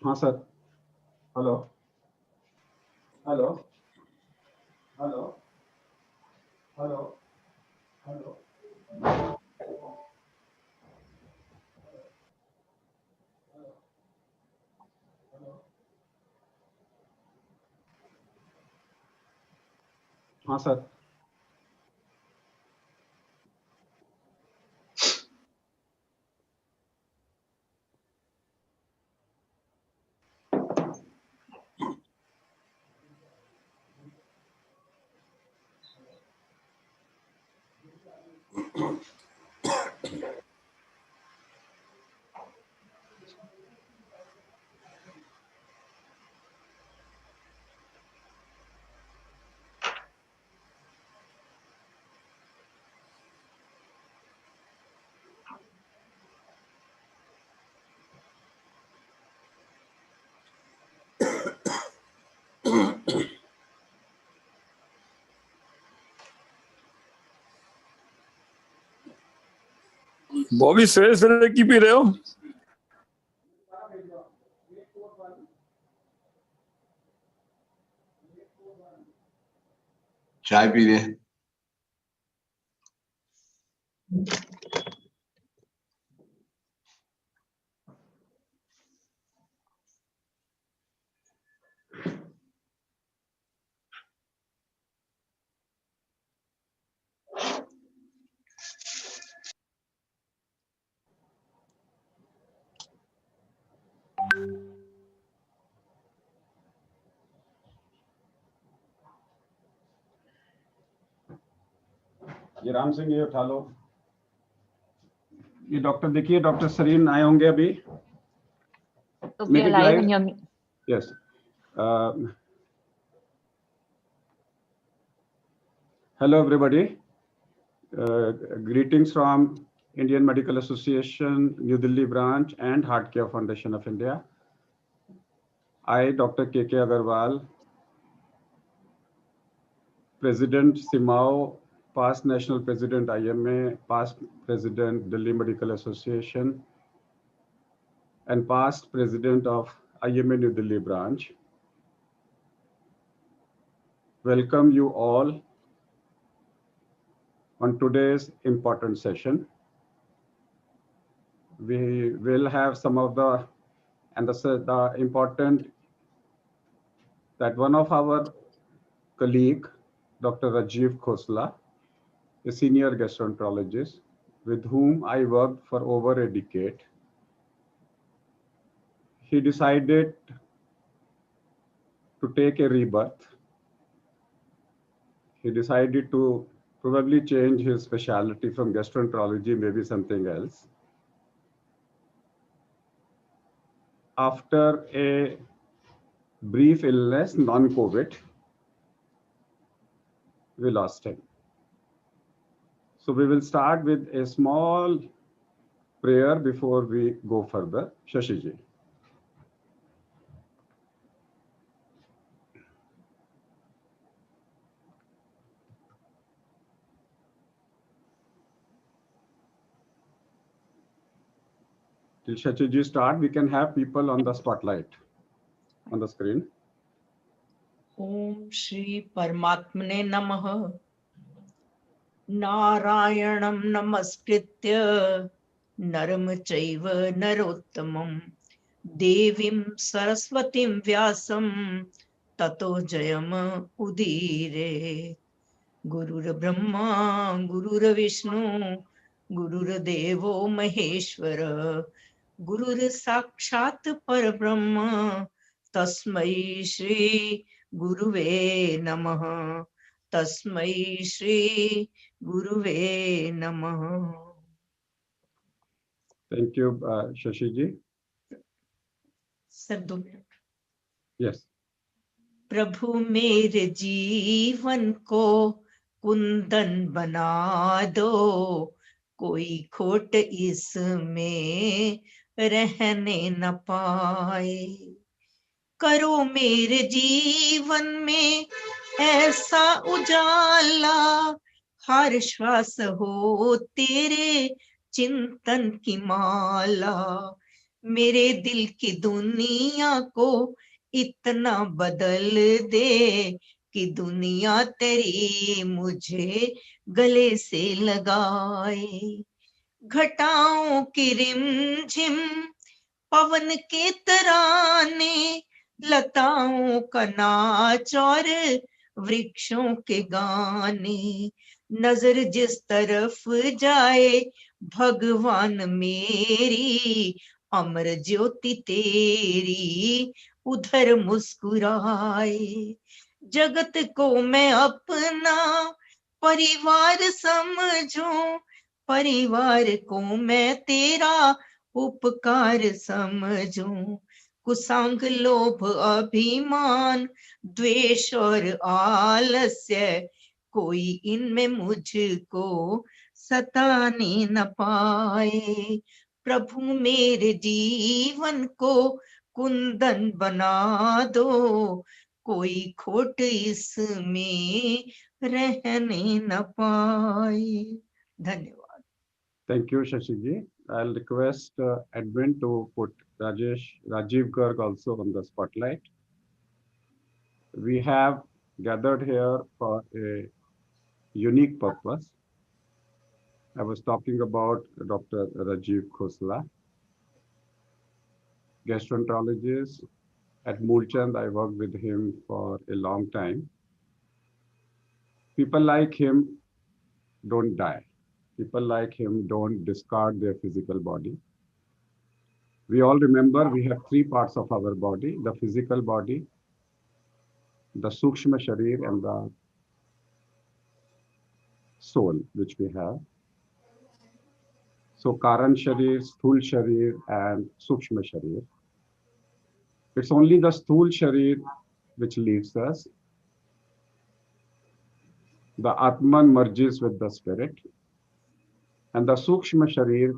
हाँ sir. Hello hello hello hello hello. हाँ sir. Bobby सवेरे सवेरे की पी रहे हो? चाय पी रहे। ये राम सिंह, ये उठा लो। ये डॉक्टर देखिए, डॉक्टर सरीन आए होंगे अभी। तो we are live in your Yes. Hello everybody. Greetings from Indian Medical Association, New Delhi branch and Heart Care Foundation of India. I, Dr. K.K. Agarwal, President Simao, past National President IMA, past President Delhi Medical Association, and past President of IMA New Delhi branch. Welcome you all on today's important session. We will have some of the important that one of our colleague, Dr. Rajiv Khosla, a senior gastroenterologist with whom I worked for over a decade. He decided to take a rebirth. He decided to probably change his specialty from gastroenterology, maybe something else. After a brief illness, non-COVID, we lost him. So we will start with a small prayer before we go further. Shashi ji. Till Shachi ji start, we can have people on the spotlight, on the screen. ओम श्री परमात्मने नमः। नारायणं नमस्कृत्य नरं चैव नरोत्तमं देवीं सरस्वतीं व्यासं ततो जयम उदीरे। गुरुर्ब्रह्मा गुरुर्विष्णु गुरुर्देवो महेश्वर गुरुर्साक्षात् परब्रह्म तस्मै श्री गुरुवे नमः। तस्मै श्री गुरुवे नमः। Thank you, Shashi ji. Sir 2 minute. Yes. प्रभु मेरे जीवन को कुंदन बना दो, कोई खोट इसमें रहने न पाए। करो मेरे जीवन में ऐसा उजाला, हर श्वास हो तेरे चिंतन की माला। मेरे दिल की दुनिया को इतना बदल दे कि दुनिया तेरी मुझे गले से लगाए। घटाओं की रिमझिम पवन के तराने, लताओं का नाच और वृक्षों के गाने, नजर जिस तरफ जाए भगवान मेरी, अमर ज्योति तेरी उधर मुस्कुराए। जगत को मैं अपना परिवार समझूं, परिवार को मैं तेरा उपकार समझूं। कुसंग लोभ अभिमान द्वेष और आलस्य, कोई इनमें मुझको सताने न पाए। प्रभु मेरे जीवन को कुंदन बना दो, कोई खोट इसमें रहने न पाए। धन्यवाद। Thank you, Shashiji. I'll request Edwin to put Rajiv Garg also on the spotlight. We have gathered here for a unique purpose. I was talking about Dr. Rajiv Khosla, gastroenterologist at Moolchand. I worked with him for a long time. People like him don't die. People like him don't discard their physical body. We all remember we have three parts of our body: the physical body, the Sukshma Sharir, and the soul, which we have. So Karan Sharir, Sthul Sharir, and Sukshma Sharir. It's only the Sthul Sharir which leaves us. The Atman merges with the spirit, and the Sukshma Sharir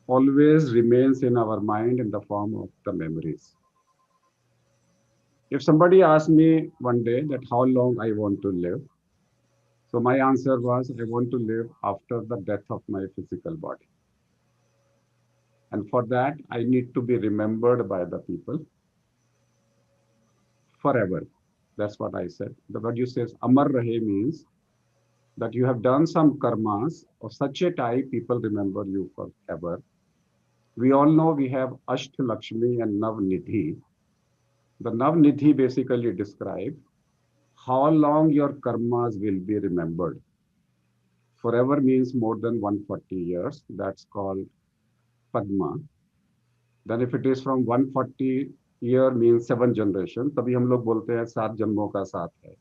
always remains in our mind in the form of the memories. If somebody asked me one day that how long I want to live, so my answer was I want to live after the death of my physical body. And for that, I need to be remembered by the people forever. That's what I said. The word you says Amar Rahe means that you have done some karmas of such a type people remember you forever. We all know we have Asht Lakshmi and Nav Nidhi. The Nav Nidhi basically describe how long your karmas will be remembered. Forever means more than 140 years. That's called Padma. Then if it is from 140 year means 7 generation, तभी हम लोग बोलते हैं 7 जन्मों का साथ है.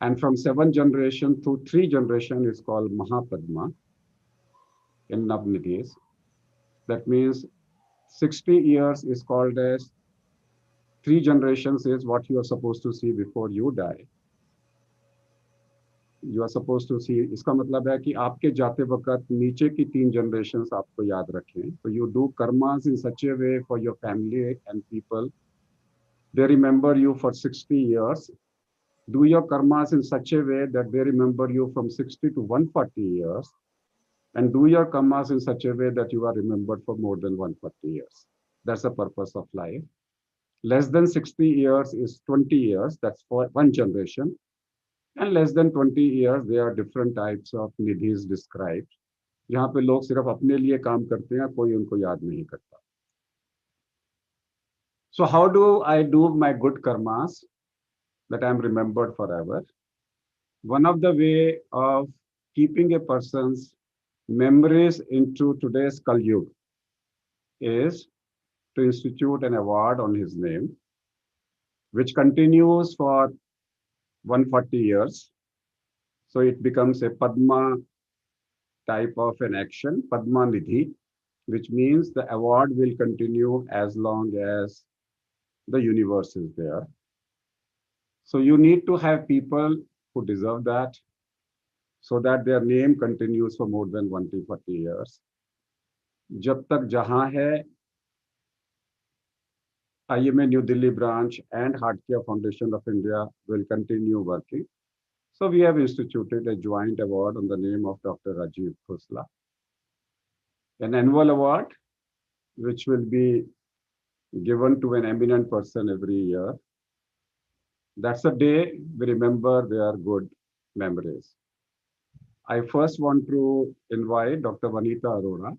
And from 7 generation to 3 generation is called Mahapadma in Navnidhis. That means 60 years is called as 3 generations is what you are supposed to see before you die. You are supposed to see, इसका मतलब है कि आपके जाते वक्त नीचे की 3 generations आपको याद रखें. So you do karmas in such a way for your family and people. They remember you for 60 years. Do your karmas in such a way that they remember you from 60 to 140 years. And do your karmas in such a way that you are remembered for more than 140 years. That's the purpose of life. Less than 60 years is 20 years. That's for one generation. And less than 20 years, there are different types of nidhis described. यहाँ पे लोग सिर्फ अपने लिए काम करते हैं, कोई उनको याद नहीं करता. So how do I do my good karmas that I am remembered forever? One of the way of keeping a person's memories into today's Kali Yuga is to institute an award on his name, which continues for 140 years. So it becomes a Padma type of an action, Padma Nidhi, which means the award will continue as long as the universe is there. So you need to have people who deserve that so that their name continues for more than 140 years. जब तक जहां है, IMA New Delhi branch and Heart Care Foundation of India will continue working. So we have instituted a joint award on the name of Dr. Rajiv Khosla. an annual award which will be given to an eminent person every year. That's a day we remember their good memories. I first want to invite Dr. Vanita Arora,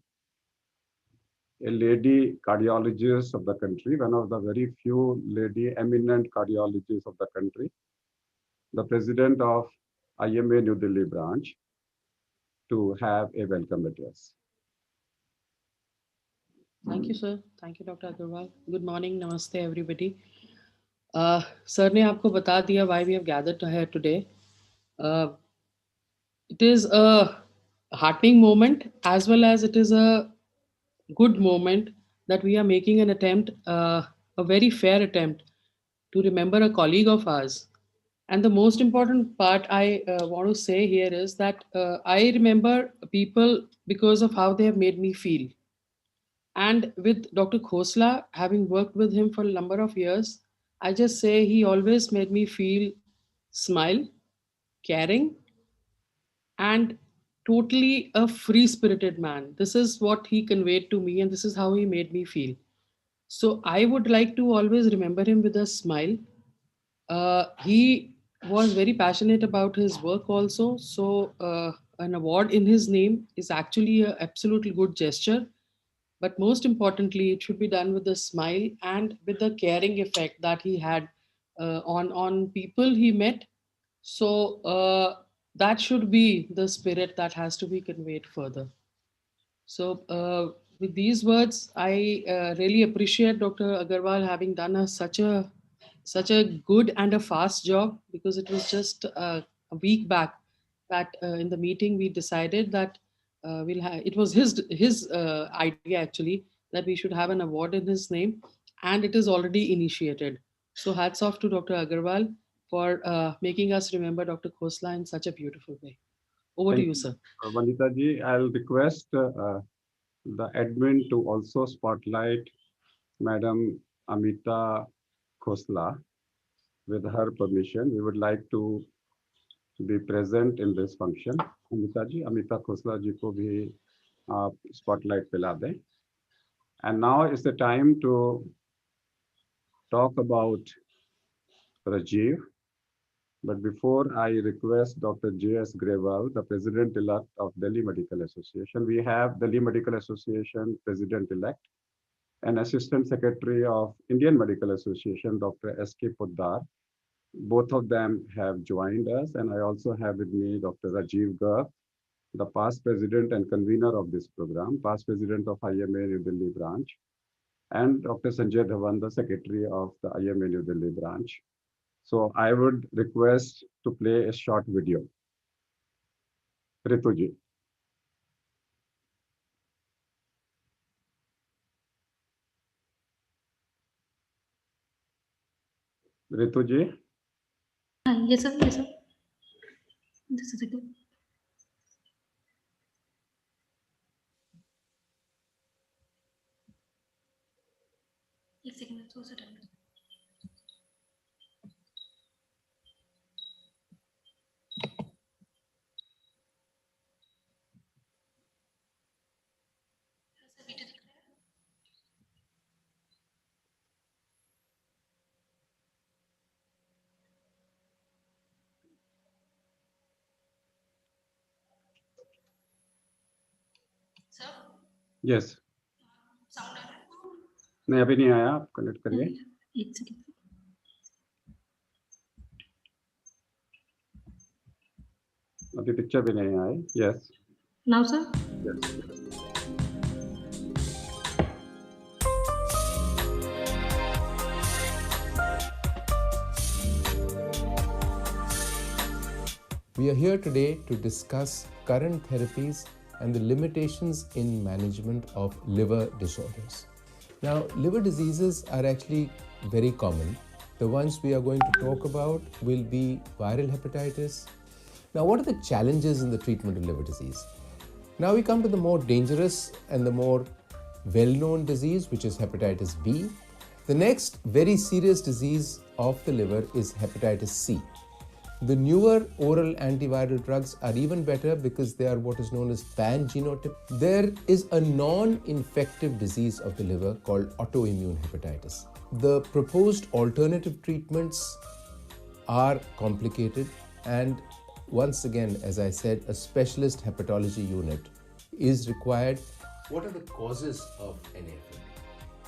a lady cardiologist of the country, one of the very few lady eminent cardiologists of the country, the president of IMA New Delhi branch, to have a welcome address. Thank you, sir. Thank you, Dr. Agarwal. Good morning. Namaste, everybody. Sir ने आपको बता दिया why we have gathered here today. It is a heartening moment as well as it is a good moment that we are making an attempt, a very fair attempt to remember a colleague of ours. And the most important part I want to say here is that I remember people because of how they have made me feel. And with Dr. Khosla, having worked with him for a number of years, I just say he always made me feel smile, caring, and totally a free spirited man. This is what he conveyed to me, and this is how he made me feel. So I would like to always remember him with a smile. He was very passionate about his work also. So an award in his name is actually an absolutely good gesture. But most importantly, it should be done with a smile and with the caring effect that he had on people he met. So that should be the spirit that has to be conveyed further. So with these words, I really appreciate Dr. Agarwal having done such a good and a fast job, because it was just a week back that in the meeting we decided that it was his idea actually, that we should have an award in his name, and it is already initiated. So hats off to Dr. Agarwal for making us remember Dr. Khosla in such a beautiful way. Over to Thank you, you, sir. Vanita ji. I'll request the admin to also spotlight Madam Amita Khosla. With her permission, we would like to be present in this function. Amita Khosla ji को भी आप spotlight पिला दें. And now is the time to talk about Rajiv. But before I request Dr. J.S. Grewal, the President-elect of Delhi Medical Association, we have Delhi Medical Association President-elect and Assistant Secretary of Indian Medical Association, Dr. S.K. Poddar. Both of them have joined us, and I also have with me Dr. Rajiv Garg, the past president and convener of this program, past president of IMA New Delhi branch, and Dr. Sanjay Dhawan, the secretary of the IMA New Delhi branch. So I would request to play a short video. Rituji. Rituji. Yes, sir. Yes, sir. This is it. एक second थोड़ा सा time sir Yes. Sound आ रहा है नहीं अभी नहीं आया, आप कनेक्ट करिए. एक सेकंड अभी पिक्चर भी नहीं आए. Yes. Now sir Yes. We are here today to discuss current therapies and the limitations in management of liver disorders. Now, liver diseases are actually very common. The ones we are going to talk about will be viral hepatitis. Now, what are the challenges in the treatment of liver disease? Now we come to the more dangerous and the more well-known disease, which is hepatitis B. The next very serious disease of the liver is hepatitis C. The newer oral antiviral drugs are even better because they are what is known as pan-genotypic. There is a non-infective disease of the liver called autoimmune hepatitis. The proposed alternative treatments are complicated, and once again, as I said, a specialist hepatology unit is required. What are the causes of MAFLD?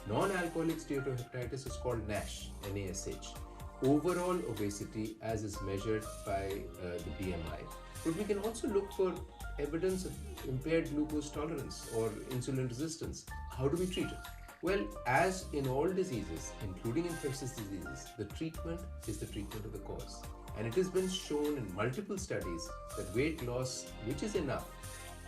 Non-alcoholic steatohepatitis is called NASH, NASH. Overall obesity as is measured by the BMI. But we can also look for evidence of impaired glucose tolerance or insulin resistance. How do we treat it? Well, as in all diseases, including infectious diseases, the treatment is the treatment of the cause. And it has been shown in multiple studies that weight loss, which is enough,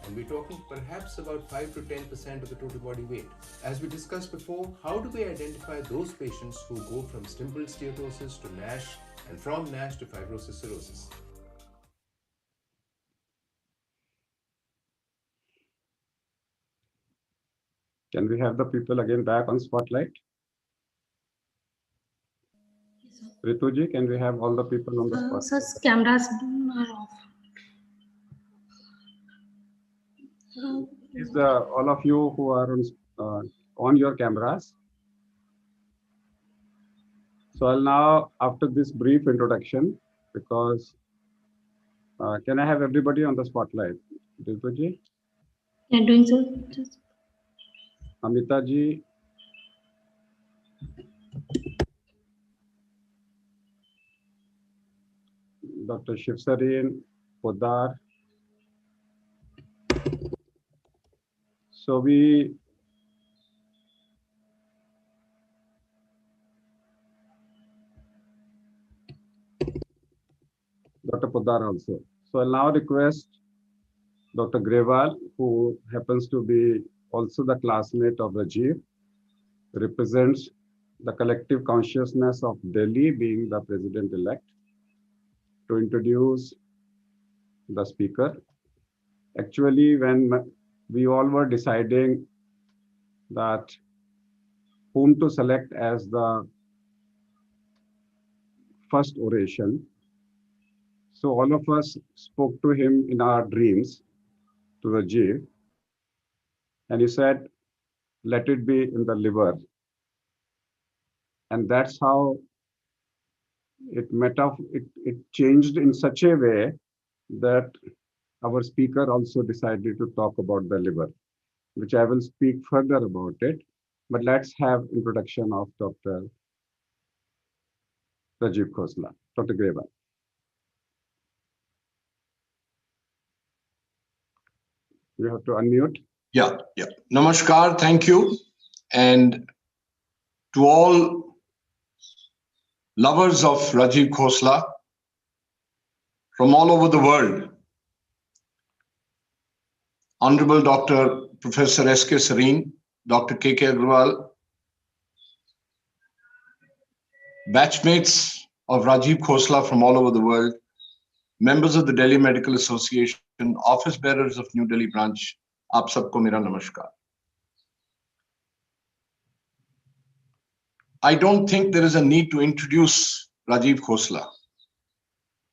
and we're talking perhaps about 5 to 10% of the total body weight. As we discussed before, how do we identify those patients who go from simple steatosis to NASH and from NASH to fibrosis cirrhosis? Can we have the people again back on spotlight? Rituji, can we have all the people on the spotlight? Sir, cameras are off. Is all of you who are on your cameras? So I'll now, after this brief introduction, because can I have everybody on the spotlight? Rituji, Yeah, doing so. Just Amitaji, Dr. Shivsarin, Podar. So we Dr. Podar also. So I'll now request Dr. Grewal, who happens to be also the classmate of Rajiv, represents the collective consciousness of Delhi, being the president-elect, to introduce the speaker. Actually, when we all were deciding that whom to select as the first oration, so all of us spoke to him in our dreams, to Rajiv, and he said, let it be in the liver. And that's how it changed in such a way that our speaker also decided to talk about the liver, which I will speak further about it. But let's have introduction of Dr. Rajiv Khosla. Dr. Grewal. You have to unmute. Yeah. Namaskar, thank you. And to all lovers of Rajiv Khosla from all over the world, Honorable Dr. Professor S.K. Sareen, Dr. K.K. Agrawal, batchmates of Rajiv Khosla from all over the world, members of the Delhi Medical Association, office bearers of New Delhi branch, aap sabko mera namaskar. I don't think there is a need to introduce Rajiv Khosla.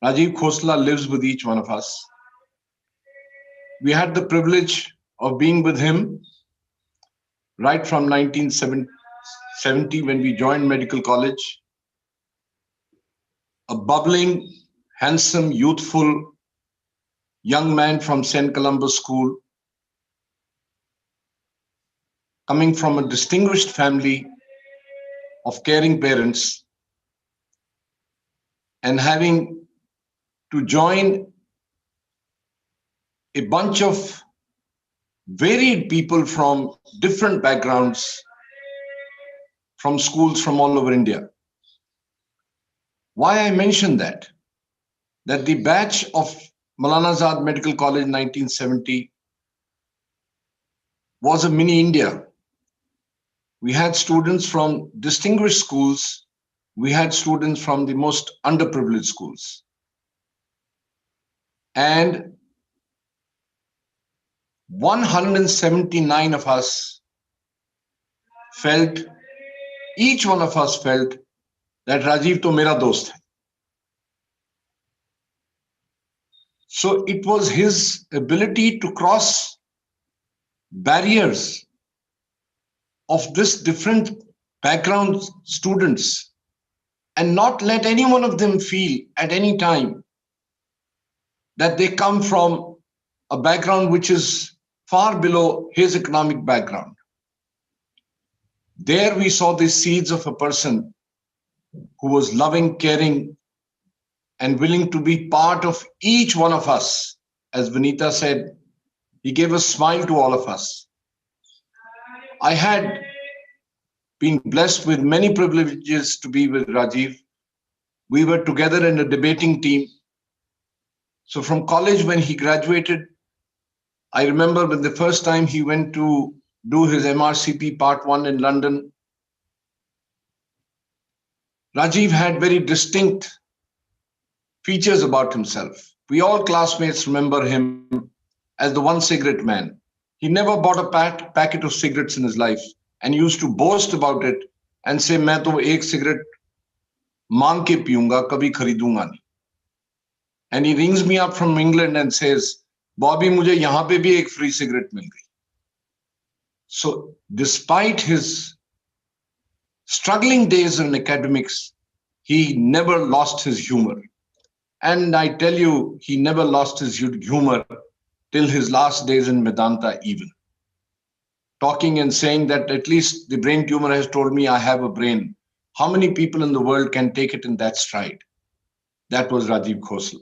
Rajiv Khosla lives with each one of us. We had the privilege of being with him right from 1970 when we joined medical college. A bubbling, handsome, youthful young man from St. Columba's School, coming from a distinguished family of caring parents, and having to join a bunch of varied people from different backgrounds, from schools from all over India. Why I mention that the batch of Maulana Azad Medical College in 1970 was a mini India. We had students from distinguished schools. We had students from the most underprivileged schools. And 179 of us felt, each one of us felt that Rajiv to mera dost hai. So it was his ability to cross barriers of this different background students and not let any one of them feel at any time that they come from a background which is far below his economic background. There we saw the seeds of a person who was loving, caring, and willing to be part of each one of us. As Vinita said, he gave a smile to all of us. I had been blessed with many privileges to be with Rajiv. We were together in a debating team. So from college, when he graduated, I remember when the first time he went to do his MRCP Part 1 in London, Rajiv had very distinct features about himself. We all classmates remember him as the one cigarette man. He never bought a packet of cigarettes in his life and used to boast about it and say, "Main to ek cigarette मांग के पीऊंगा, कभी खरीदूंगा नहीं." And he rings me up from England and says, "Bobby, मुझे यहाँ पे भी एक free cigarette मिल गई." So despite his struggling days in academics, he never lost his humor. And I tell you, he never lost his humor till his last days in Medanta even. Talking and saying that at least the brain tumor has told me I have a brain. How many people in the world can take it in that stride? That was Rajiv Khosla.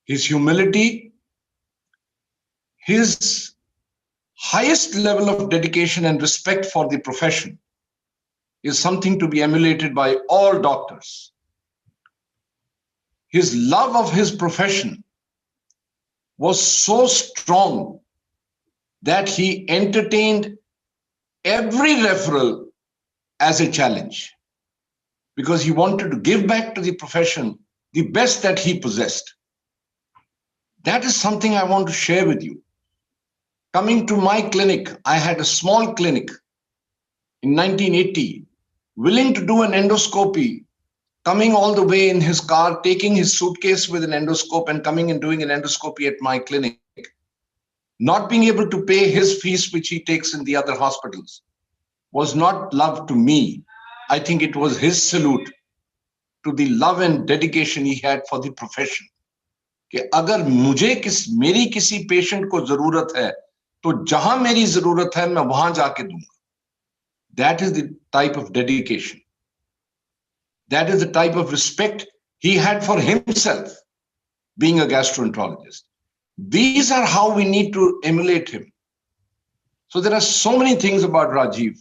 His humility, his highest level of dedication and respect for the profession is something to be emulated by all doctors. His love of his profession was so strong that he entertained every referral as a challenge because he wanted to give back to the profession the best that he possessed. That is something I want to share with you. Coming to my clinic, I had a small clinic in 1980, willing to do an endoscopy, coming all the way in his car, taking his suitcase with an endoscope and coming and doing an endoscopy at my clinic, not being able to pay his fees, which he takes in the other hospitals, was not love to me. I think it was his salute to the love and dedication he had for the profession. कि अगर मुझे मेरी किसी patient को जरूरत है तो जहां मेरी जरूरत है मैं वहां जाके दूंगा. That is the type of dedication. That is the type of respect he had for himself, being a gastroenterologist. These are how we need to emulate him. So there are so many things about Rajiv.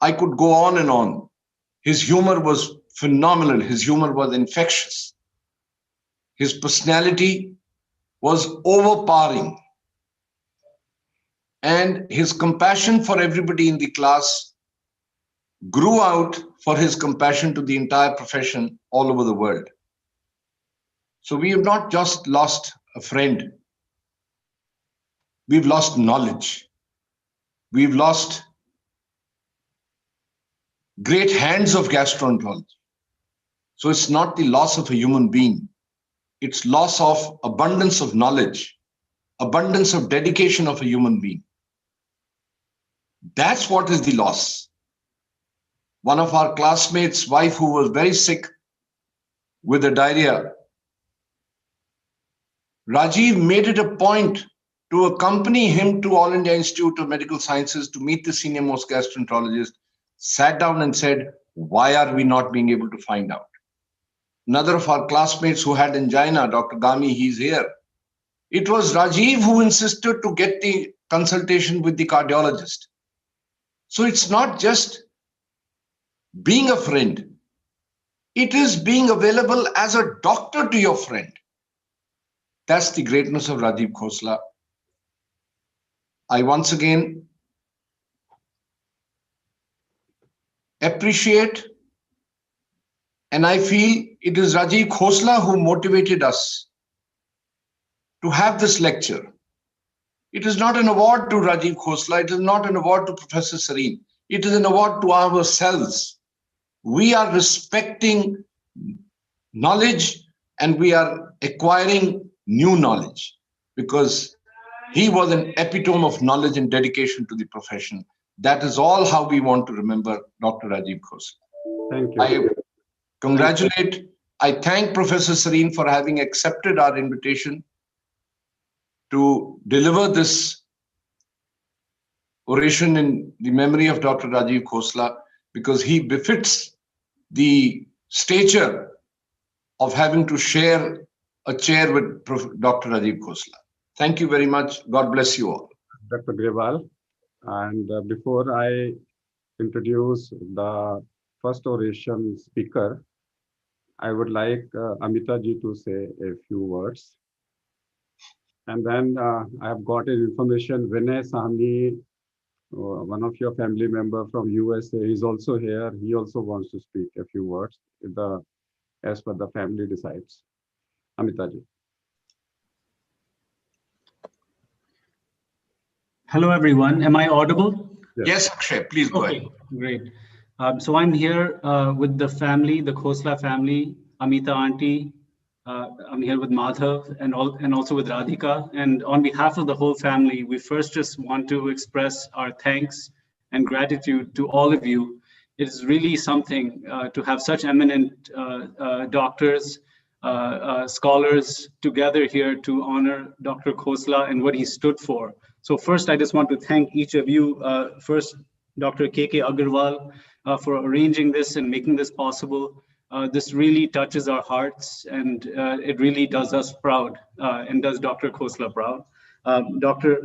I could go on and on. His humor was phenomenal. His humor was infectious. His personality was overpowering. And his compassion for everybody in the class grew out for his compassion to the entire profession all over the world. So we have not just lost a friend. We've lost knowledge. We've lost great hands of gastroenterology. So it's not the loss of a human being. It's loss of abundance of knowledge, abundance of dedication of a human being. That's what is the loss. One of our classmates' wife who was very sick with a diarrhea, Rajiv made it a point to accompany him to All India Institute of Medical Sciences to meet the senior most gastroenterologist, sat down and said, why are we not being able to find out? Another of our classmates who had angina, Dr. Gami, he's here. It was Rajiv who insisted to get the consultation with the cardiologist. So it's not just being a friend. It is being available as a doctor to your friend. That's the greatness of Rajiv Khosla. I once again appreciate, and I feel it is Rajiv Khosla who motivated us to have this lecture. It is not an award to Rajiv Khosla. It is not an award to Professor Sareen. It is an award to ourselves. We are respecting knowledge and we are acquiring new knowledge, because he was an epitome of knowledge and dedication to the profession. That is all how we want to remember Dr. Rajiv Khosla. Thank you. I congratulate, I thank Professor Sareen for having accepted our invitation to deliver this oration in the memory of Dr. Rajiv Khosla, because he befits the stature of having to share a chair with Dr. Rajiv Khosla. Thank you very much. God bless you all. Dr. Grewal. And before I introduce the first oration speaker, I would like Amita ji to say a few words. And then I have got an information, Vinay Sahni, one of your family member from USA, is also here. He also wants to speak a few words as per the family decides. Amita ji. Hello, everyone. Am I audible? Yes, Akshay, please go ahead. Great. So I'm here with the family, the Khosla family, Amita auntie. I'm here with Madhav and also with Radhika. And on behalf of the whole family, we first just want to express our thanks and gratitude to all of you. It is really something to have such eminent doctors, scholars together here to honor Dr. Khosla and what he stood for. So first, I just want to thank each of you. First, Dr. K.K. Agarwal for arranging this and making this possible. This really touches our hearts, and it really does us proud and does Dr. Khosla proud. Dr.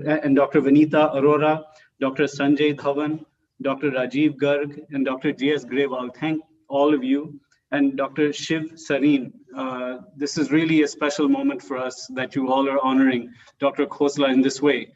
Vinita Arora, Dr. Sanjay Dhawan, Dr. Rajiv Garg, and Dr. J.S. Grewal. Thank all of you. And Dr. Shiv Sareen. This is really a special moment for us that you all are honoring Dr. Khosla in this way.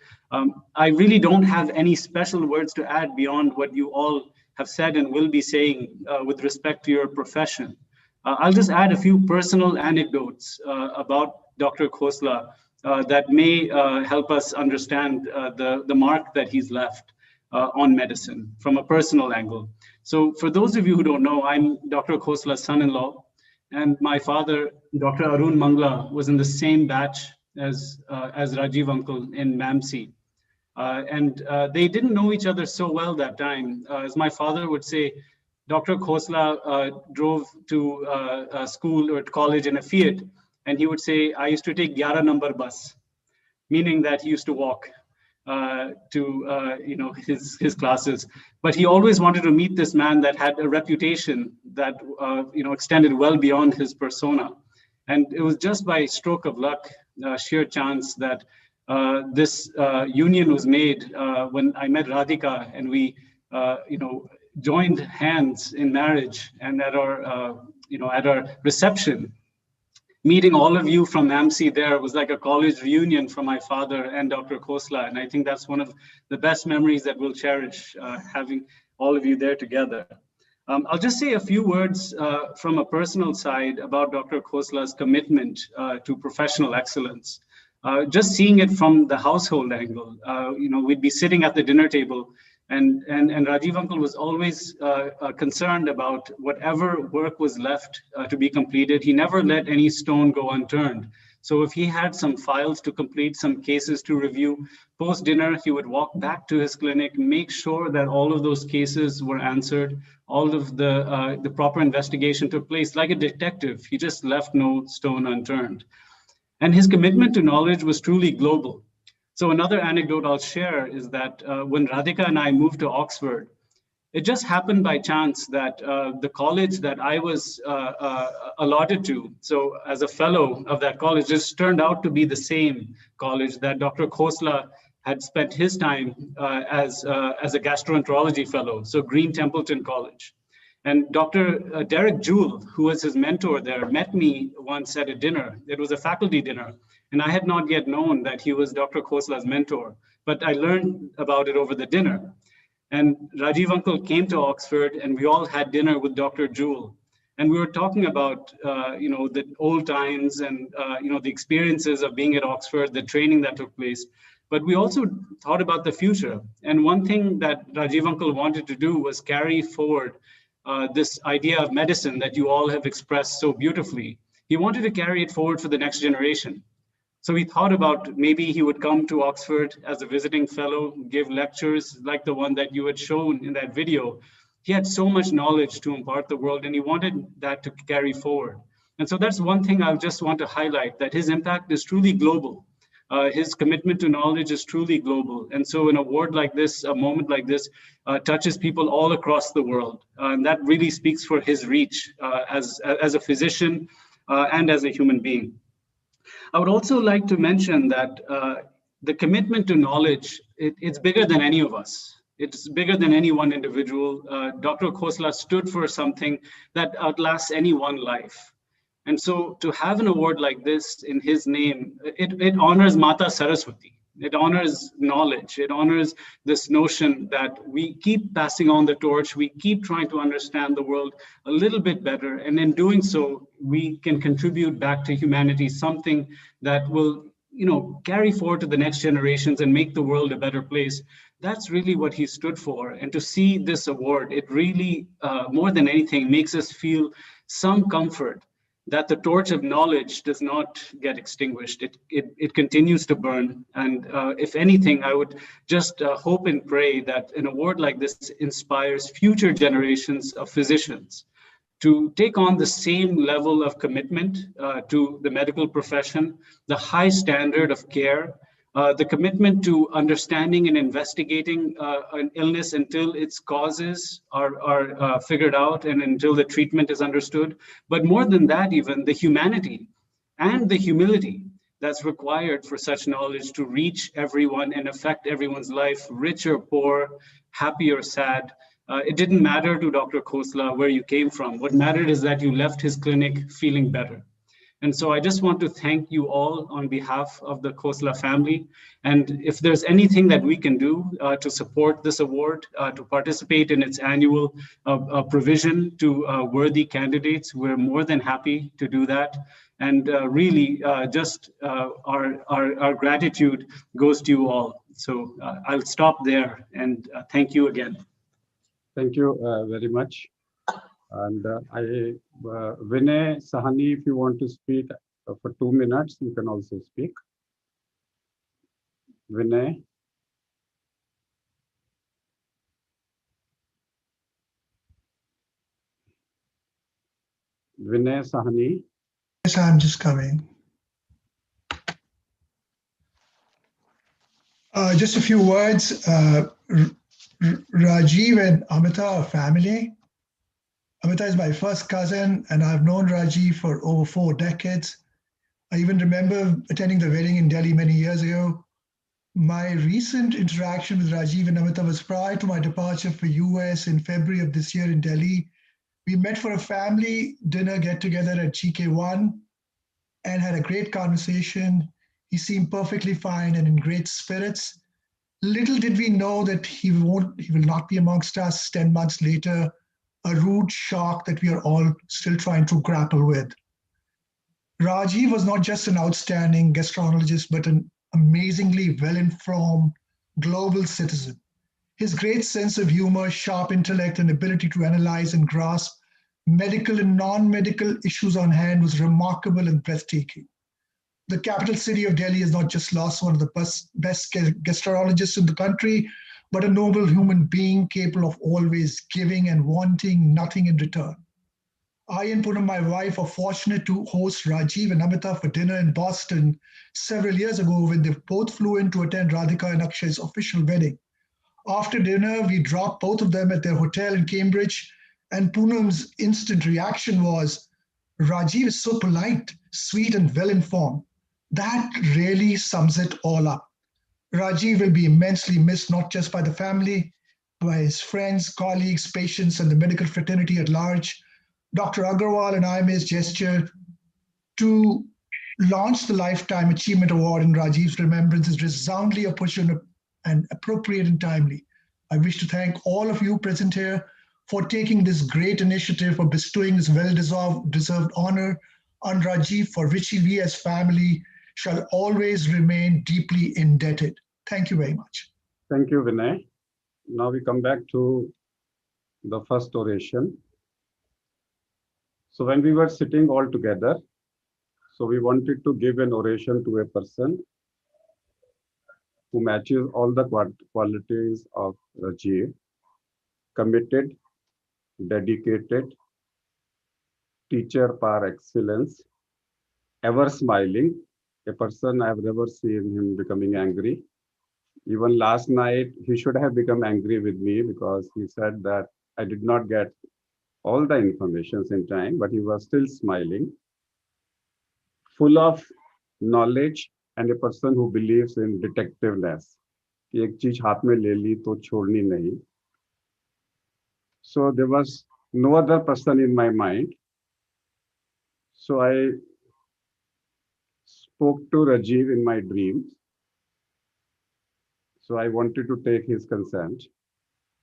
I really don't have any special words to add beyond what you all have said and will be saying with respect to your profession. I'll just add a few personal anecdotes about Dr. Khosla that may help us understand the mark that he's left on medicine from a personal angle. So for those of you who don't know, I'm Dr. Khosla's son-in-law, and my father, Dr. Arun Mangla, was in the same batch as Rajiv uncle in MAMC. And they didn't know each other so well that time. As my father would say, Dr. Khosla drove to school or college in a Fiat, and he would say, I used to take 11 number bus, meaning that he used to walk to his classes. But he always wanted to meet this man that had a reputation that extended well beyond his persona. And it was just by stroke of luck, sheer chance, that this union was made when I met Radhika, and we joined hands in marriage. And at our reception, meeting all of you from AMC there was like a college reunion for my father and Dr. Khosla. And I think that's one of the best memories that we'll cherish, having all of you there together. I'll just say a few words from a personal side about Dr. Khosla's commitment to professional excellence. Just seeing it from the household angle, we'd be sitting at the dinner table, and Rajiv uncle was always concerned about whatever work was left to be completed. He never let any stone go unturned. So if he had some files to complete, some cases to review, post-dinner, he would walk back to his clinic, make sure that all of those cases were answered, all of the proper investigation took place. Like a detective, he just left no stone unturned. And his commitment to knowledge was truly global. So another anecdote I'll share is that when Radhika and I moved to Oxford, it just happened by chance that the college that I was allotted to, so as a fellow of that college, just turned out to be the same college that Dr. Khosla had spent his time as a gastroenterology fellow, so Green Templeton College. And Dr. Derek Jewell, who was his mentor there, met me once at a dinner. It was a faculty dinner, and I had not yet known that he was Dr. Khosla's mentor, but I learned about it over the dinner. And Rajiv uncle came to Oxford, and we all had dinner with Dr. Jewell. And we were talking about, the old times and, the experiences of being at Oxford, the training that took place. But we also thought about the future. And one thing that Rajiv uncle wanted to do was carry forward this idea of medicine that you all have expressed so beautifully. He wanted to carry it forward for the next generation. So we thought about maybe he would come to Oxford as a visiting fellow, give lectures like the one that you had shown in that video. He had so much knowledge to impart the world, and he wanted that to carry forward. And so that's one thing I just want to highlight, that his impact is truly global. His commitment to knowledge is truly global. And so an award like this, a moment like this, touches people all across the world. And that really speaks for his reach as a physician and as a human being. I would also like to mention that the commitment to knowledge, it's bigger than any of us. It's bigger than any one individual. Dr. Khosla stood for something that outlasts any one life. And so to have an award like this in his name, it honors Mata Saraswati. It honors knowledge. It honors this notion that we keep passing on the torch. We keep trying to understand the world a little bit better. And in doing so, we can contribute back to humanity something that will, carry forward to the next generations and make the world a better place. That's really what he stood for. And to see this award, it really, more than anything, makes us feel some comfort that the torch of knowledge does not get extinguished. It continues to burn. And if anything, I would just hope and pray that an award like this inspires future generations of physicians to take on the same level of commitment to the medical profession, the high standard of care, the commitment to understanding and investigating an illness until its causes are figured out and until the treatment is understood. But more than that, even the humanity and the humility that's required for such knowledge to reach everyone and affect everyone's life, rich or poor, happy or sad. It didn't matter to Dr. Khosla where you came from. What mattered is that you left his clinic feeling better. And so I just want to thank you all on behalf of the Khosla family. And if there's anything that we can do to support this award, to participate in its annual provision to worthy candidates, we're more than happy to do that. And really just our gratitude goes to you all. So I'll stop there and thank you again. Thank you very much. And Vinay Sahani, if you want to speak for 2 minutes, you can also speak. Vinay. Vinay Sahani. Yes, I'm just coming. Just a few words. Rajiv and Amita are family. Amita is my first cousin, and I've known Rajiv for over 4 decades. I even remember attending the wedding in Delhi many years ago. My recent interaction with Rajiv and Amita was prior to my departure for US in February of this year in Delhi. We met for a family dinner get-together at GK1 and had a great conversation. He seemed perfectly fine and in great spirits. Little did we know that he will not be amongst us 10 months later, a rude shock that we are all still trying to grapple with. Rajiv was not just an outstanding gastroenterologist, but an amazingly well-informed global citizen. His great sense of humor, sharp intellect, and ability to analyze and grasp medical and non-medical issues on hand was remarkable and breathtaking. The capital city of Delhi has not just lost one of the best gastroenterologists in the country, but a noble human being capable of always giving and wanting nothing in return. I and Poonam, my wife, are fortunate to host Rajiv and Amita for dinner in Boston several years ago when they both flew in to attend Radhika and Akshay's official wedding. After dinner, we dropped both of them at their hotel in Cambridge, and Poonam's instant reaction was, Rajiv is so polite, sweet, and well-informed. That really sums it all up. Rajiv will be immensely missed, not just by the family, by his friends, colleagues, patients, and the medical fraternity at large. Dr. Agarwal and I made a gesture to launch the Lifetime Achievement Award in Rajiv's remembrance is resoundingly opportune and appropriate and timely. I wish to thank all of you present here for taking this great initiative, for bestowing this well-deserved honor on Rajiv, for which we as family shall always remain deeply indebted. Thank you very much. Thank you, Vinay. Now we come back to the first oration. So when we were sitting all together, So we wanted to give an oration to a person who matches all the qualities of Rajiv: committed, dedicated, teacher par excellence, ever smiling, a person I've never seen him becoming angry. Even last night, he should have become angry with me because he said that I did not get all the information in time, but he was still smiling, full of knowledge, and a person who believes in detectiveness. कि एक चीज हाथ में ले ली तो छोड़नी नहीं. So there was no other person in my mind. So I spoke to Rajiv in my dreams. So I wanted to take his consent.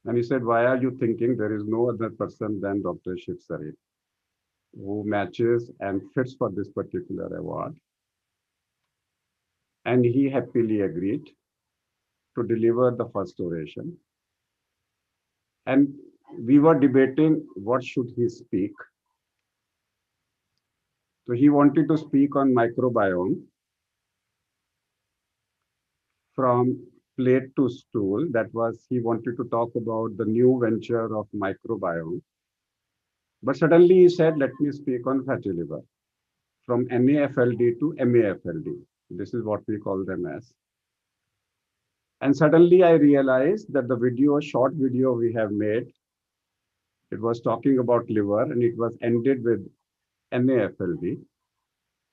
And he said, why are you thinking there is no other person than Dr. Shiv Sarin who matches and fits for this particular award? And he happily agreed to deliver the first oration. And we were debating what should he speak. So he wanted to speak on microbiome from plate to stool. That was, he wanted to talk about the new venture of microbiome. But suddenly he said, let me speak on fatty liver from NAFLD to MAFLD. This is what we call them as. And suddenly I realized that the video, short video we have made, it was talking about liver and it was ended with NAFLD.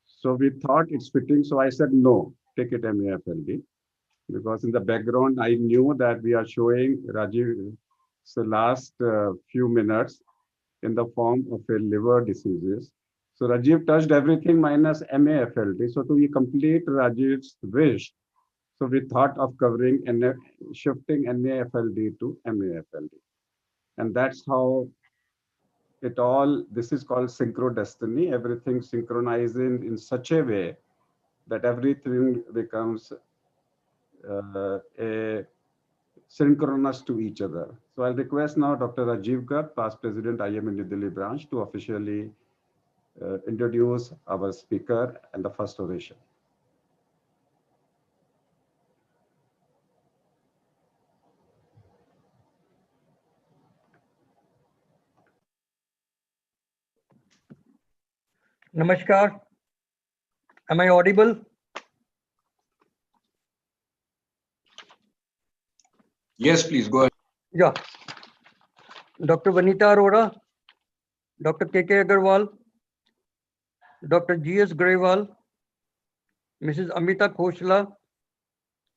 So we thought it's fitting. So I said, no, take it MAFLD. Because in the background, I knew that we are showing Rajiv's last few minutes in the form of a liver diseases. So Rajiv touched everything minus MAFLD. So to complete Rajiv's wish, so we thought of covering shifting NAFLD to MAFLD. And that's how it all, this is called synchro destiny, everything synchronizing in such a way that everything becomes a synchronous to each other. So I'll request now Dr. Rajiv Garg, past president IMA New Delhi branch, to officially introduce our speaker and the first oration. Namaskar. Am I audible? Yes, please go ahead. Yeah. Dr. Vanita Arora, Dr. KK Agarwal, Dr. GS Grewal, Mrs. Amita Khoshla,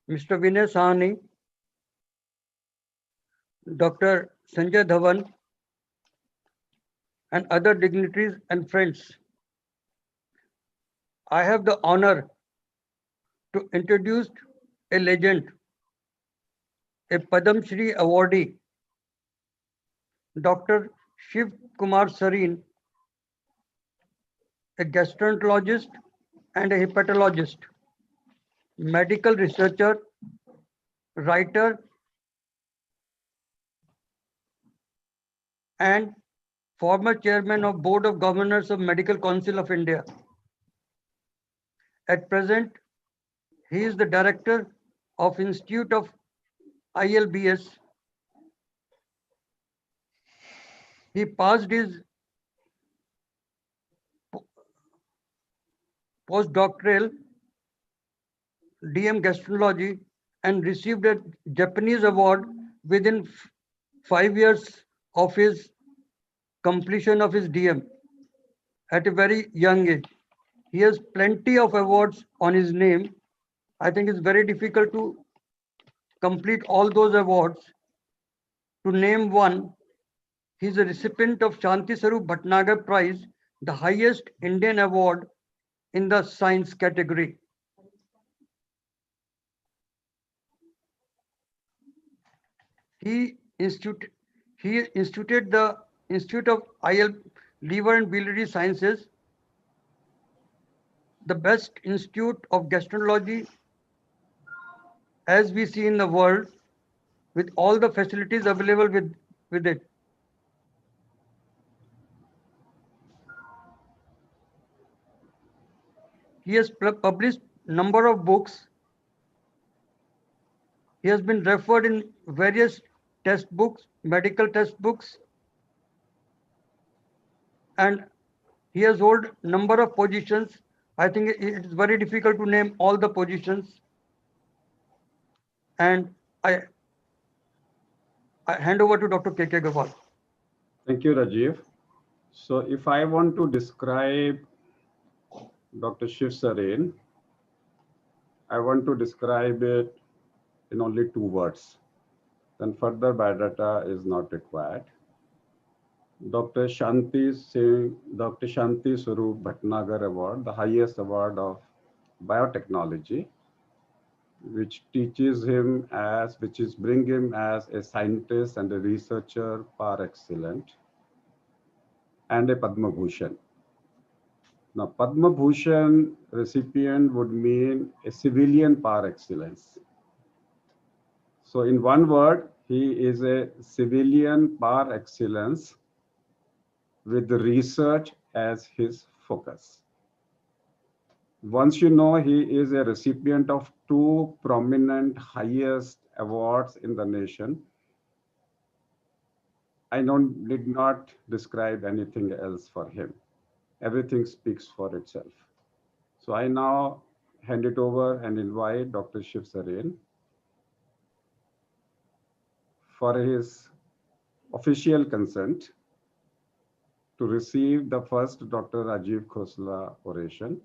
Mr. Vinay Sahani, Dr. Sanjay Dhawan, and other dignitaries and friends. I have the honor to introduce a legend, a Padam Shri awardee, Dr. Shiv Kumar Sarin, a gastroenterologist and a hepatologist, medical researcher, writer, and former chairman of Board of Governors of Medical Council of India. At present, he is the director of Institute of ILBS. He passed his postdoctoral DM gastroenterology and received a Japanese award within 5 years of his completion of his DM at a very young age. He has plenty of awards on his name. I think it's very difficult to complete all those awards. To name one, he is a recipient of Shanti Sarup Bhatnagar Prize, the highest Indian award in the science category. He instituted the Institute of Liver and Biliary Sciences, the best institute of gastroenterology as we see in the world, with all the facilities available with it. He has published number of books. He has been referred in various test books, medical test books, and he has held number of positions. I think it is very difficult to name all the positions. And I hand over to Dr. K.K. Gawal. Thank you, Rajiv. So if I want to describe Dr. Shiv Sareen, I want to describe it in only 2 words. Then further biodata is not required. Dr. Shanti Swarup Bhatnagar Award, the highest award of biotechnology, which teaches him which is bring him as a scientist and a researcher par excellence, and a Padma Bhushan. Now, Padma Bhushan recipient would mean a civilian par excellence. So in one word, he is a civilian par excellence with research as his focus. Once you know he is a recipient of 2 prominent highest awards in the nation, I did not describe anything else for him. Everything speaks for itself. So I now hand it over and invite Dr. Shiv Sareen for his official consent to receive the first Dr. Rajiv Khosla oration.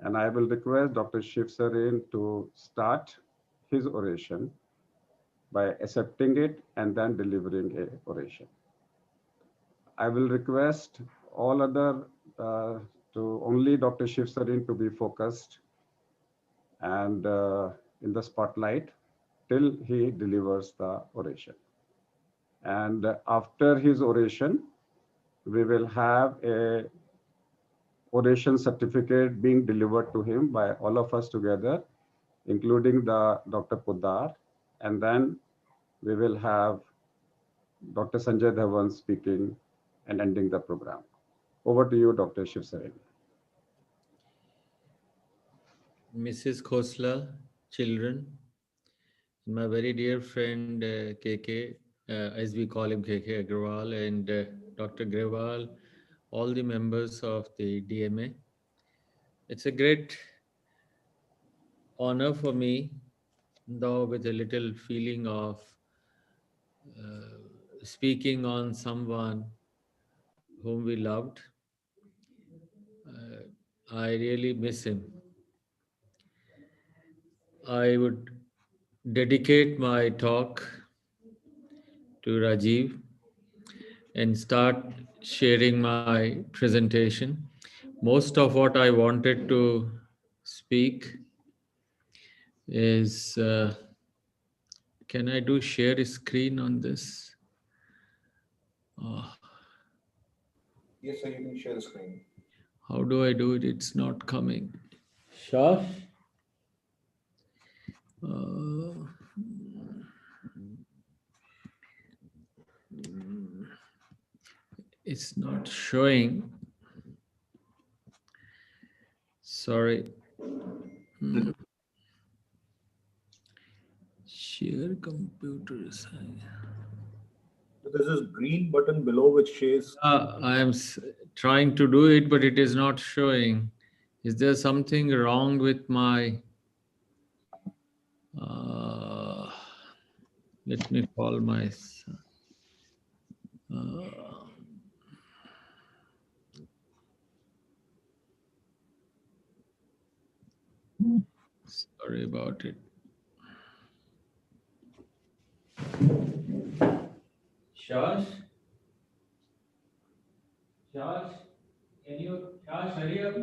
And I will request Dr. Shiv Sareen to start his oration by accepting it and then delivering an oration. I will request all other to only Dr. Shiv Sareen to be focused and in the spotlight till he delivers the oration. And after his oration, we will have a oration certificate being delivered to him by all of us together, including the Dr. Poddar, and then we will have Dr. Sanjay Dhawan speaking and ending the program. Over to you, Dr. Shiv Sareen. Mrs. Khosla, children, my very dear friend KK, as we call him KK Agrawal, and Dr. Agrawal, all the members of the DMA. It's a great honor for me, though with a little feeling of speaking on someone whom we loved. I really miss him. I would dedicate my talk to Rajiv and start sharing my presentation. Most of what I wanted to speak is, can I do share a screen on this? Yes, sir, you can share the screen. How do I do it? It's not coming. Shash? It's not showing. Sorry. Share computers. There's this green button below which says. I am trying to do it, but it is not showing. Is there something wrong with my... let me call my son. Sorry about it. Shash? Shash? Shash, hurry up.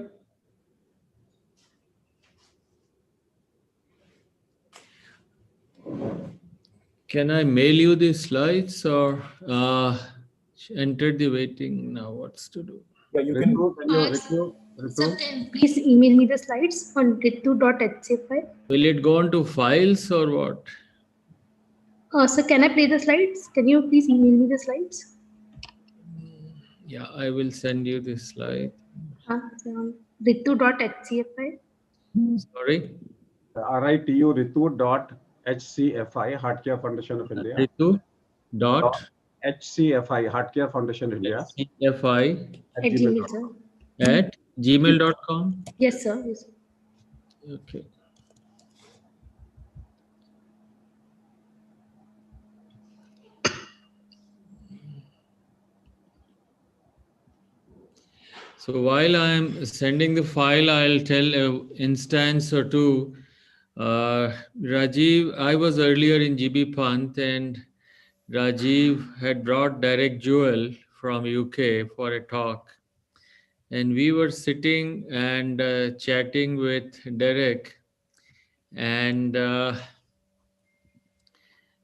Can I mail you the slides or enter the waiting now? What's to do? Yeah, you can go. Please email me the slides on ritu.hc file. Will it go on to files or what? Sir, can I play the slides? Can you please email me the slides? Yeah, I will send you the slide. Ritu.hcfi. Sorry? RITU Ritu.HCFI, Heart Care Foundation of India. Ritu dot HCFI, Heart Care Foundation India. CFI At At Gmail, gmail.com. sir. at gmail.com. Yes, sir. Yes. Okay. So while I'm sending the file, I'll tell an instance or two. Rajiv, I was earlier in GB Pant and Rajiv had brought Derek Jewell from UK for a talk. And we were sitting and chatting with Derek. And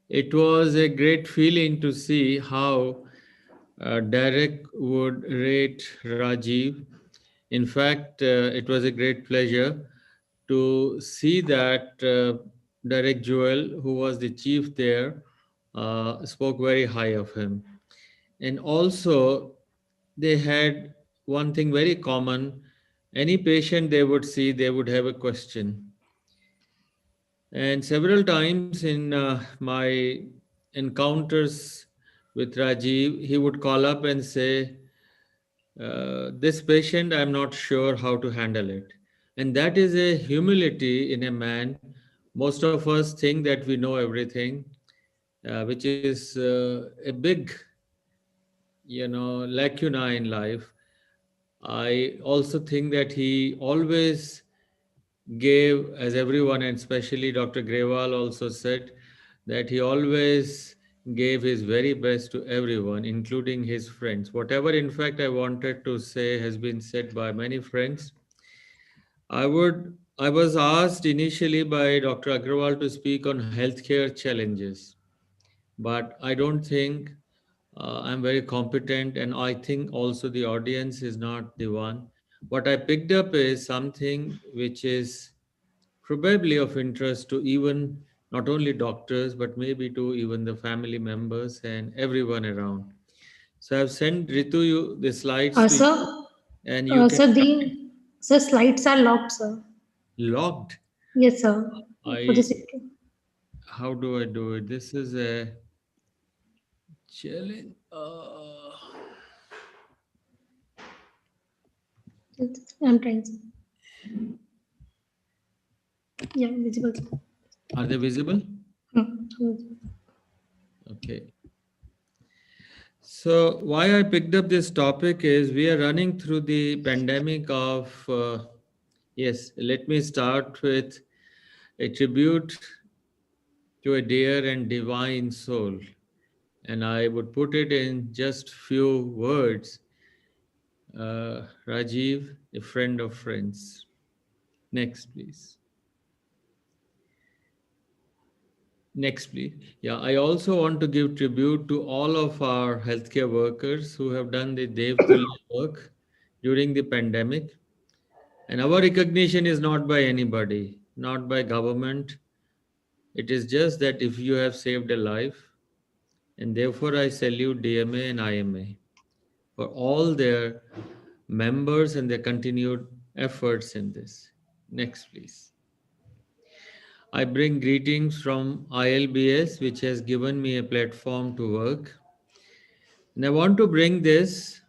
it was a great feeling to see how Derek would rate Rajiv. In fact, it was a great pleasure to see that Derek Joel, who was the chief there, spoke very high of him. And also, they had one thing very common. Any patient they would see, they would have a question. And several times in my encounters with Rajiv, he would call up and say, this patient, I'm not sure how to handle it. And that is a humility in a man. Most of us think that we know everything, which is a big, lacuna in life. I also think that he always gave, as everyone, and especially Dr. Grewal also said, that he always gave his very best to everyone, including his friends. Whatever, in fact, I wanted to say has been said by many friends. I was asked initially by Dr. Agrawal to speak on healthcare challenges, but I don't think I'm very competent, and I think also the audience is not the one. What I picked up is something which is probably of interest to even not only doctors, but maybe to even the family members and everyone around. So I've sent Ritu you the slides to you, Sir, and you can sir, slides are locked, sir. logged. Yes, sir. For the security. How do I do it? This is a challenge. I'm trying, sir. Yeah, visible. Are they visible? Hmm. Okay. So why I picked up this topic is we are running through the pandemic of, yes, let me start with a tribute to a dear and divine soul. And I would put it in just few words. Rajiv, a friend of friends. Next, please. Next, please. Yeah, I also want to give tribute to all of our healthcare workers who have done the Devtulya work during the pandemic. And our recognition is not by anybody, not by government. It is just that if you have saved a life, and therefore I salute DMA and IMA for all their members and their continued efforts in this. Next, please. I bring greetings from ILBS, which has given me a platform to work. And I want to bring this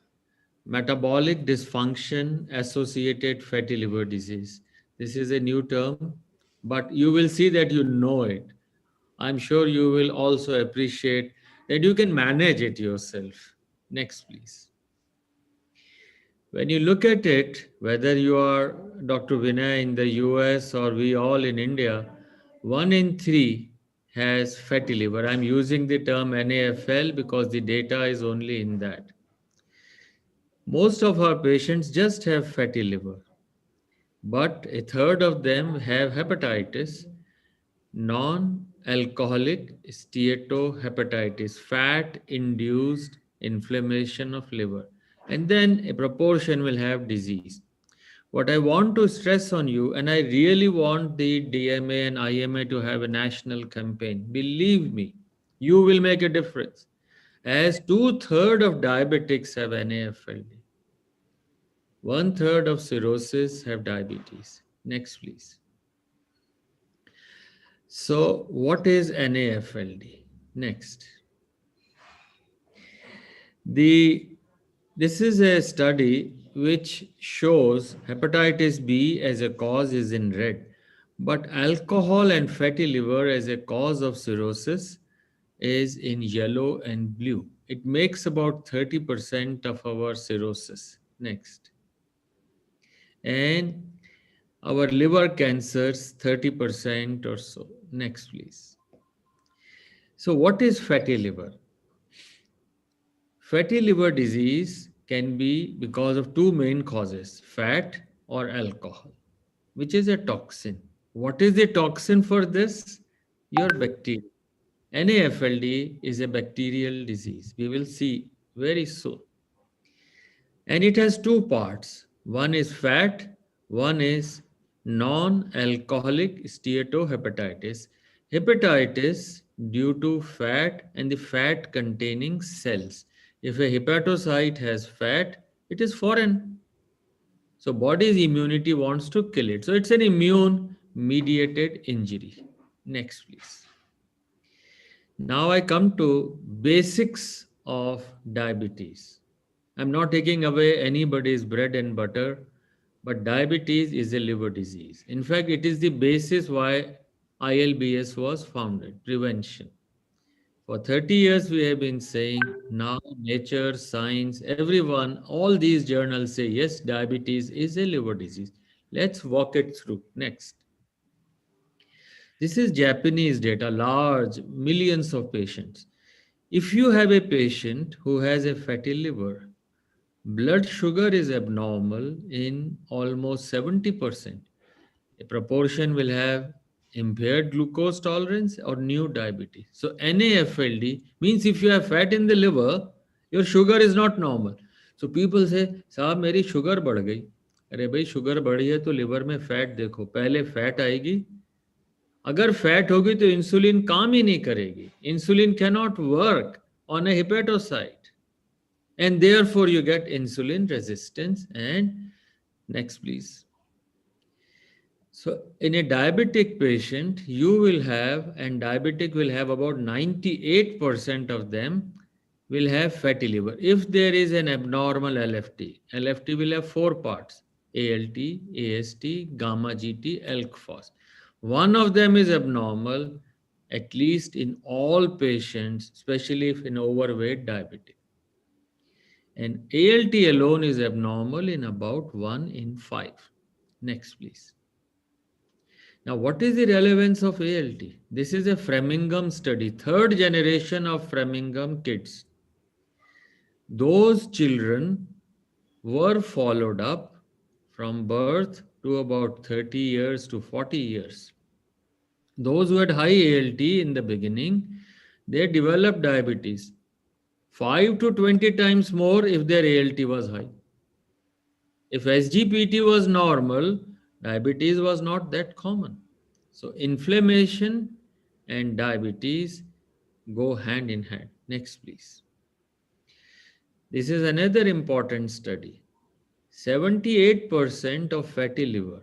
metabolic dysfunction associated fatty liver disease. This is a new term, but you will see that you know it. I'm sure you will also appreciate that you can manage it yourself. Next, please. When you look at it, whether you are Dr. Vinay in the US or we all in India, 1 in 3 has fatty liver. I'm using the term NAFL because the data is only in that. Most of our patients just have fatty liver, but a third of them have hepatitis, non-alcoholic steatohepatitis, fat-induced inflammation of liver, and then a proportion will have disease. What I want to stress on you, and I really want the DMA and IMA to have a national campaign, believe me, you will make a difference, as 2/3 of diabetics have NAFLD. 1/3 of cirrhosis have diabetes. Next, please. So, what is NAFLD? Next. This is a study which shows hepatitis B as a cause is in red, but alcohol and fatty liver as a cause of cirrhosis is in yellow and blue. It makes about 30% of our cirrhosis. Next. And our liver cancers, 30% or so. Next, please. So, what is fatty liver? Fatty liver disease can be because of two main causes, fat or alcohol, which is a toxin. What is the toxin for this? Your bacteria. NAFLD is a bacterial disease. We will see very soon. And it has two parts. One is fat, one is non-alcoholic steatohepatitis. Hepatitis due to fat and the fat containing cells. If a hepatocyte has fat, it is foreign. So body's immunity wants to kill it. So it's an immune mediated injury. Next, please. Now I come to basics of diabetes. I'm not taking away anybody's bread and butter, but diabetes is a liver disease. In fact, it is the basis why ILBS was founded, prevention. For 30 years, we have been saying now Nature, Science, everyone, all these journals say, yes, diabetes is a liver disease. Let's walk it through. Next. This is Japanese data, large, millions of patients. If you have a patient who has a fatty liver, blood sugar is abnormal in almost 70%. A proportion will have impaired glucose tolerance or new diabetes. So NAFLD means if you have fat in the liver, your sugar is not normal. So people say, साहब मेरी sugar बढ़ गई. अरे भाई sugar बढ़ी है तो liver में फैट देखो. पहले फैट आएगी. अगर फैट होगी तो इंसुलिन काम ही नहीं करेगी. Insulin cannot work on a hepatocyte. And therefore you get insulin resistance. And next, please. So in a diabetic patient, you will have, and diabetic will have about 98% of them will have fatty liver. If there is an abnormal LFT, LFT will have four parts, ALT, AST, gamma GT, ALK phos. One of them is abnormal, at least in all patients, especially if in overweight diabetic. And ALT alone is abnormal in about 1 in 5. Next, please. Now, what is the relevance of ALT? This is a Framingham study, third generation of Framingham kids. Those children were followed up from birth to about 30 years to 40 years. Those who had high ALT in the beginning, they developed diabetes 5 to 20 times more if their ALT was high. If SGPT was normal, diabetes was not that common. So inflammation and diabetes go hand in hand. Next, please. This is another important study. 78% of fatty liver,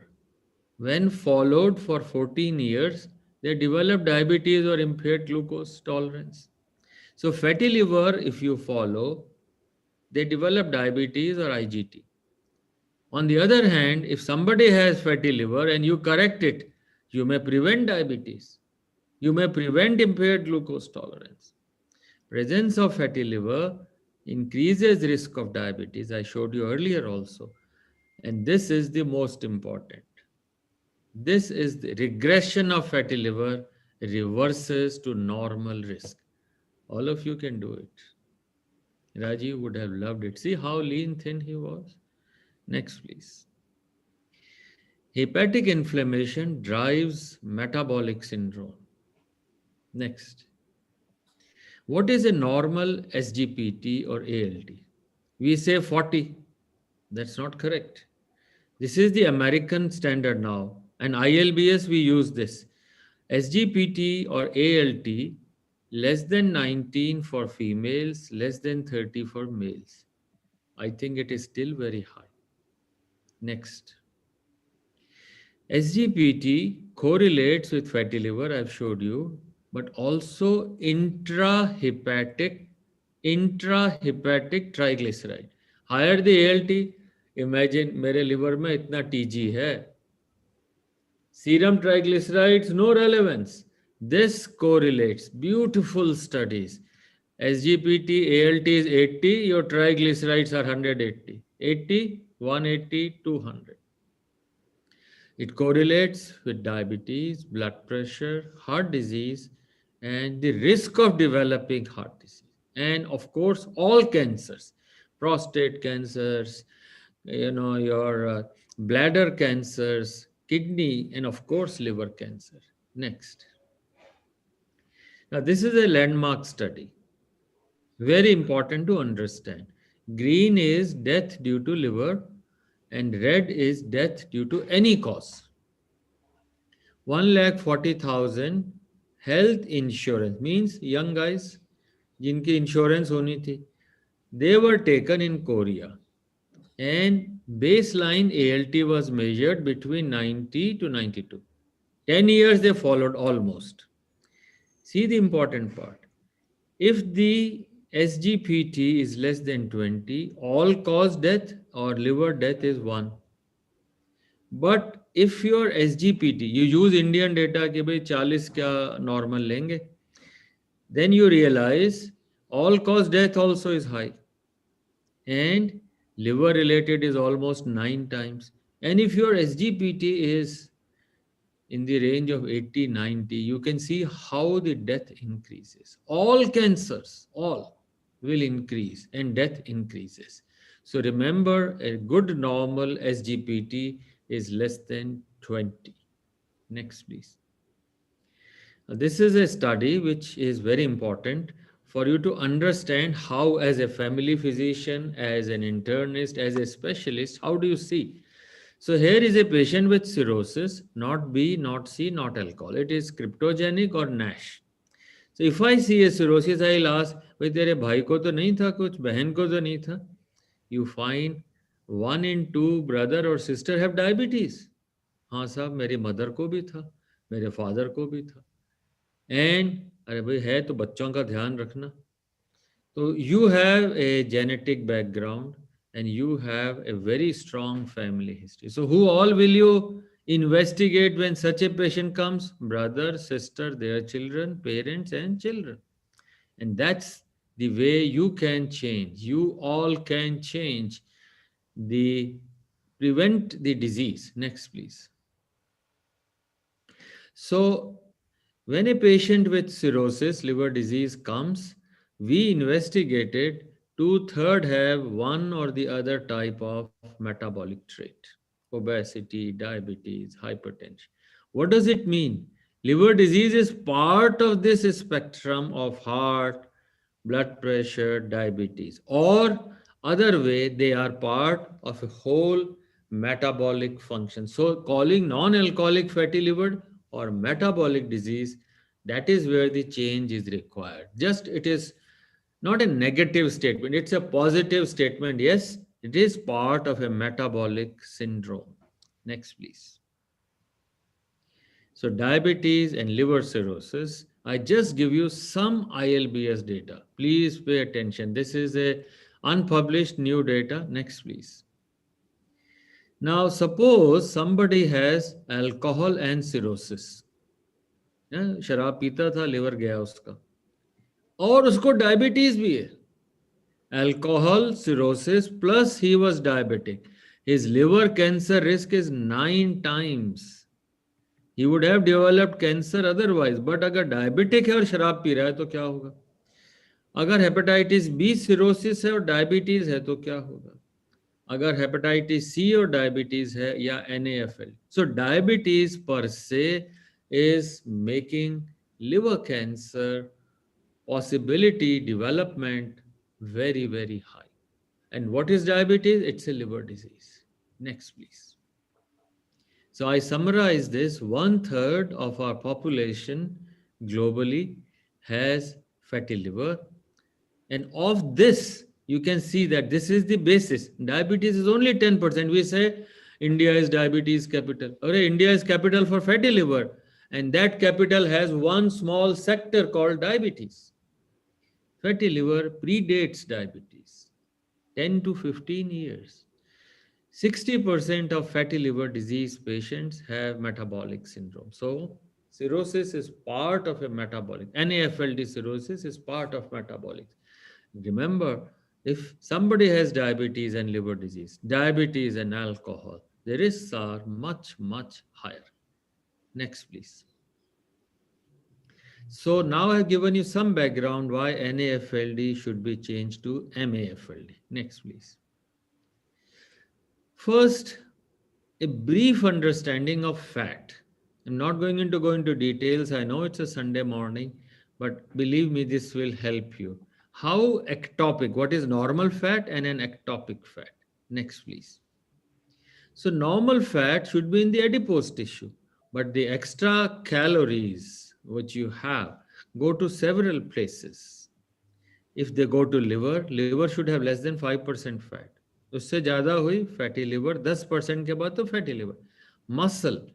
when followed for 14 years, they develop diabetes or impaired glucose tolerance. So fatty liver, if you follow, they develop diabetes or IGT. On the other hand, if somebody has fatty liver and you correct it, you may prevent diabetes. You may prevent impaired glucose tolerance. Presence of fatty liver increases risk of diabetes. I showed you earlier also. And this is the most important. This is the regression of fatty liver reverses to normal risk. All of you can do it. Rajiv would have loved it. See how lean, thin he was? Next, please. Hepatic inflammation drives metabolic syndrome. Next. What is a normal SGPT or ALT? We say 40. That's not correct. This is the American standard now. And ILBS, we use this. SGPT or ALT, less than 19 for females, less than 30 for males. I think it is still very high. Next. SGPT correlates with fatty liver, I've showed you, but also intrahepatic triglyceride. Higher the ALT, imagine मेरे liver में इतना TG है. Serum triglycerides, no relevance. This correlates. Beautiful studies. SGPT, ALT is 80, your triglycerides are 180. 80, 180, 200. It correlates with diabetes, blood pressure, heart disease, and the risk of developing heart disease. And of course, all cancers, prostate cancers, your bladder cancers, kidney, and of course, liver cancer. Next. Now, this is a landmark study. Very important to understand. Green is death due to liver, and red is death due to any cause. 1,40,000 health insurance means young guys जिनकी insurance होनी थी. They were taken in Korea, and baseline ALT was measured between 90 to 92. 10 years they followed almost. See the important part. If the SGPT is less than 20, all cause death or liver death is 1. But if your SGPT, you use Indian data कि भाई 40 क्या normal लेंगे, then you realize all cause death also is high, and liver related is almost 9 times. And if your SGPT is in the range of 80, 90, you can see how the death increases. All cancers, all will increase and death increases. So remember, a good normal SGPT is less than 20. Next, please. This is a study which is very important for you to understand how, as a family physician, as an internist, as a specialist, how do you see? So here is a patient with cirrhosis, not B, not C, not alcohol. It is cryptogenic or NASH. So if I see a cirrhosis, I'll ask, भाई तेरे भाई को तो नहीं था कुछ, बहन को तो नहीं था. You find 1 in 2 brother or sister have diabetes. हाँ साहब, मेरी मदर को भी था, मेरे फादर को भी था. And अरे भाई है तो बच्चों का ध्यान रखना. So you have a genetic background and you have a very strong family history. So who all will you investigate when such a patient comes? Brother, sister, their children, parents and children. And that's the way you can change. You all can change prevent the disease. Next, please. So when a patient with cirrhosis, liver disease comes, we investigated 2/3 have one or the other type of metabolic trait: obesity, diabetes, hypertension. What does it mean? Liver disease is part of this spectrum of heart, blood pressure, diabetes, or other way, they are part of a whole metabolic function. So calling non-alcoholic fatty liver or metabolic disease, that is where the change is required. Just it is not a negative statement, it's a positive statement. Yes, it is part of a metabolic syndrome. Next, please. So diabetes and liver cirrhosis, I just give you some ILBS data. Please pay attention. This is a unpublished new data. Next, please. Now, suppose somebody has alcohol and cirrhosis. शराब पीता था, liver गया उसका, और उसको diabetes भी है. Alcohol, cirrhosis, plus he was diabetic. His liver cancer risk is 9 times. He would have developed cancer otherwise. But अगर डायबिटिक है और शराब पी रहा है तो क्या होगा? अगर हेपेटाइटिस बी सिरोसिस है और डायबिटीज है तो क्या होगा? अगर हेपेटाइटिस सी और डायबिटीज है या NAFLD. So diabetes per se is making liver cancer possibility development very, very high. And what is diabetes? It's a liver disease. Next, please. So I summarize this. 1/3 of our population globally has fatty liver. And of this, you can see that this is the basis. Diabetes is only 10%. We say India is diabetes capital. Okay, India is capital for fatty liver, and that capital has one small sector called diabetes. Fatty liver predates diabetes, 10 to 15 years. 60% of fatty liver disease patients have metabolic syndrome. So cirrhosis is part of a metabolic. NAFLD cirrhosis is part of metabolic. Remember, if somebody has diabetes and liver disease, diabetes and alcohol, the risks are much, much higher. Next, please. So now I've given you some background why NAFLD should be changed to MAFLD. Next, please. First, a brief understanding of fat. I'm not going to go into details. I know it's a Sunday morning, but believe me, this will help you. How ectopic, what is normal fat and an ectopic fat? Next, please. So normal fat should be in the adipose tissue, but the extra calories which you have go to several places. If they go to liver, liver should have less than 5% fat. उससे ज़्यादा हुई fatty liver, 10% के बाद तो fatty liver. Muscle,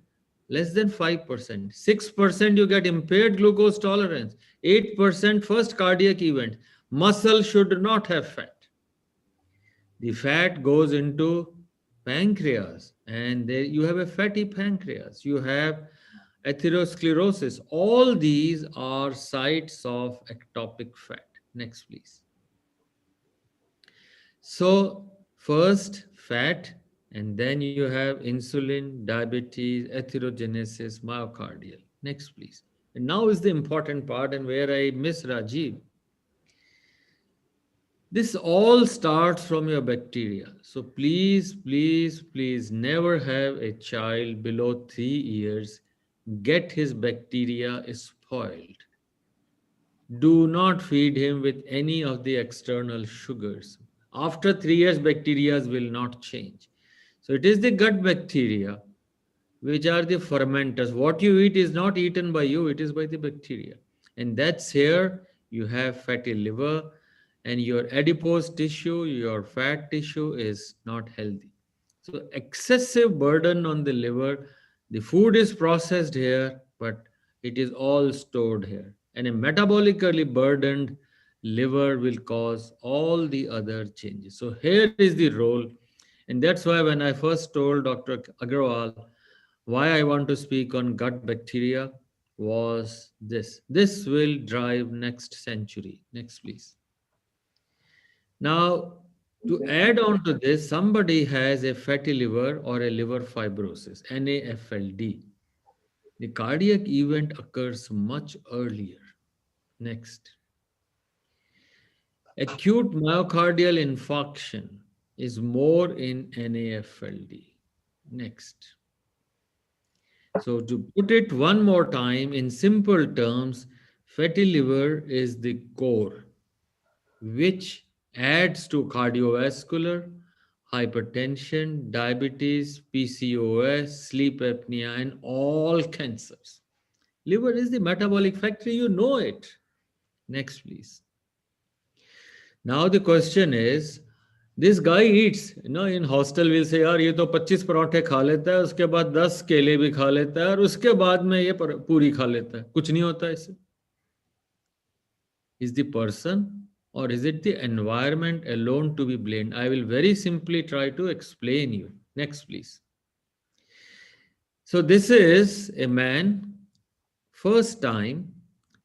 less than 5%. 6% you get impaired glucose tolerance. 8% first cardiac event. Muscle should not have fat. The fat goes into pancreas, and there you have a fatty pancreas. You have atherosclerosis. All these are sites of ectopic fat. Next, please. So first fat, and then you have insulin, diabetes, atherogenesis, myocardial. Next, please. And now is the important part, and where I miss Rajiv. This all starts from your bacteria. So please, please, please never have a child below 3 years get his bacteria spoiled. Do not feed him with any of the external sugars. After 3 years, bacteria will not change. So it is the gut bacteria which are the fermenters. What you eat is not eaten by you, it is by the bacteria. And that's here you have fatty liver, and your adipose tissue, your fat tissue is not healthy. So excessive burden on the liver, the food is processed here, but it is all stored here. And a metabolically burdened liver will cause all the other changes. So here is the role. And that's why when I first told Dr. Agrawal why I want to speak on gut bacteria was this. This will drive next century. Next, please. Now, to add on to this, somebody has a fatty liver or a liver fibrosis, NAFLD. The cardiac event occurs much earlier. Next. Acute myocardial infarction is more in NAFLD. Next. So to put it one more time in simple terms, fatty liver is the core, which adds to cardiovascular, hypertension, diabetes, PCOS, sleep apnea, and all cancers. Liver is the metabolic factory, you know it. Next, please. Now the question is, this guy eats, in hostel we'll say, यार ये तो 25 पराठे खा लेता है, उसके बाद 10 केले भी खा लेता है, और उसके बाद में ये पूरी खा लेता है. कुछ नहीं होता इससे. Is the person or is it the environment alone to be blamed? I will very simply try to explain you. Next, please. So this is a man, first time.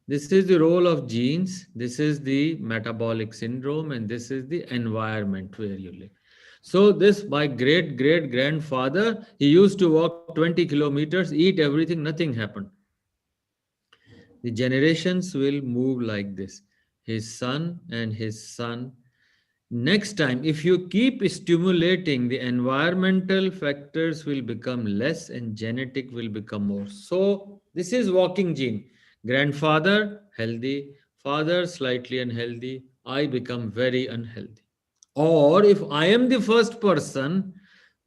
This is the role of genes. This is the metabolic syndrome, and this is the environment where you live. So this, my great-great-grandfather, he used to walk 20 kilometers, eat everything, nothing happened. The generations will move like this. His son and his son. Next time, if you keep stimulating, the environmental factors will become less and genetic will become more. So this is walking gene. Grandfather, healthy. Father, slightly unhealthy. I become very unhealthy. Or if I am the first person,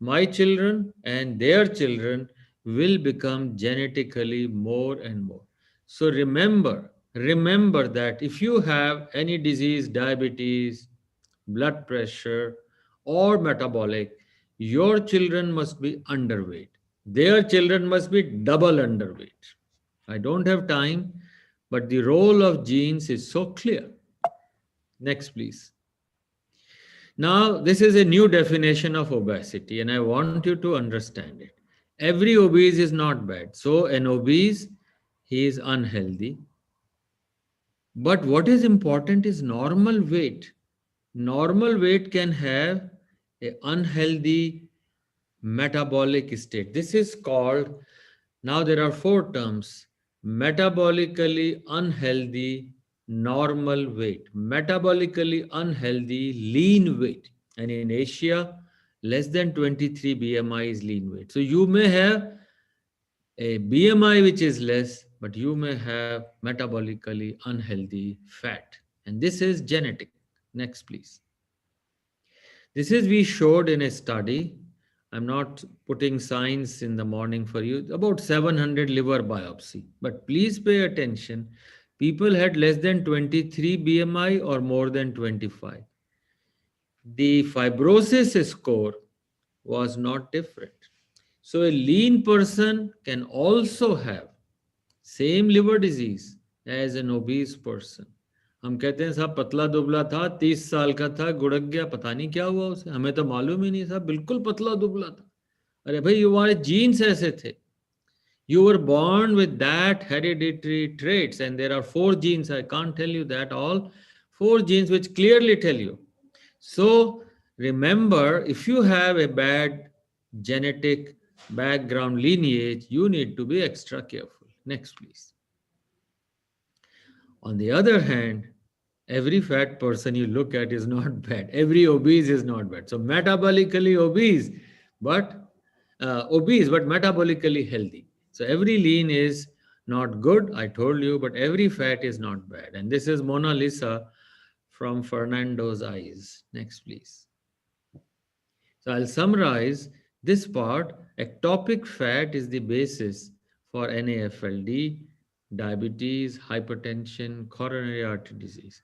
my children and their children will become genetically more and more. So remember that if you have any disease, diabetes, blood pressure, or metabolic, Your children must be underweight. Their children must be double underweight. I don't have time, but the role of genes is so clear. Next, please. Now, this is a new definition of obesity, and I want you to understand it. Every obese is not bad. So, an obese, he is unhealthy. But what is important is normal weight. Normal weight can have an unhealthy metabolic state. This is called, now there are 4 terms: metabolically unhealthy normal weight, metabolically unhealthy lean weight, and in Asia less than 23 BMI is lean weight. So you may have a BMI which is less, but you may have metabolically unhealthy fat, and this is genetic. Next, please. This is we showed in a study. I'm not putting science in the morning for you. About 700 liver biopsy. But please pay attention. People had less than 23 BMI or more than 25. The fibrosis score was not different. So a lean person can also have same liver disease as an obese person. हम कहते हैं साहब पतला दुबला था, 30 साल का था, गुड़क गया, पता नहीं क्या हुआ उसे, हमें तो मालूम ही नहीं, साहब बिल्कुल पतला दुबला था. अरे भाई, तुम्हारे जीन्स ऐसे थे. You were born with that hereditary traits, and there are 4 genes. I can't tell you that all. 4 genes which clearly tell you. So remember, if you have a bad genetic background lineage, you need to be extra careful. Next, please. On the other hand, every fat person you look at is not bad. Every obese is not bad. So metabolically obese, but metabolically healthy. So every lean is not good, I told you, but every fat is not bad. And this is Mona Lisa from Fernando's eyes. Next, please. So I'll summarize this part. Ectopic fat is the basis for NAFLD, diabetes, hypertension, coronary artery disease.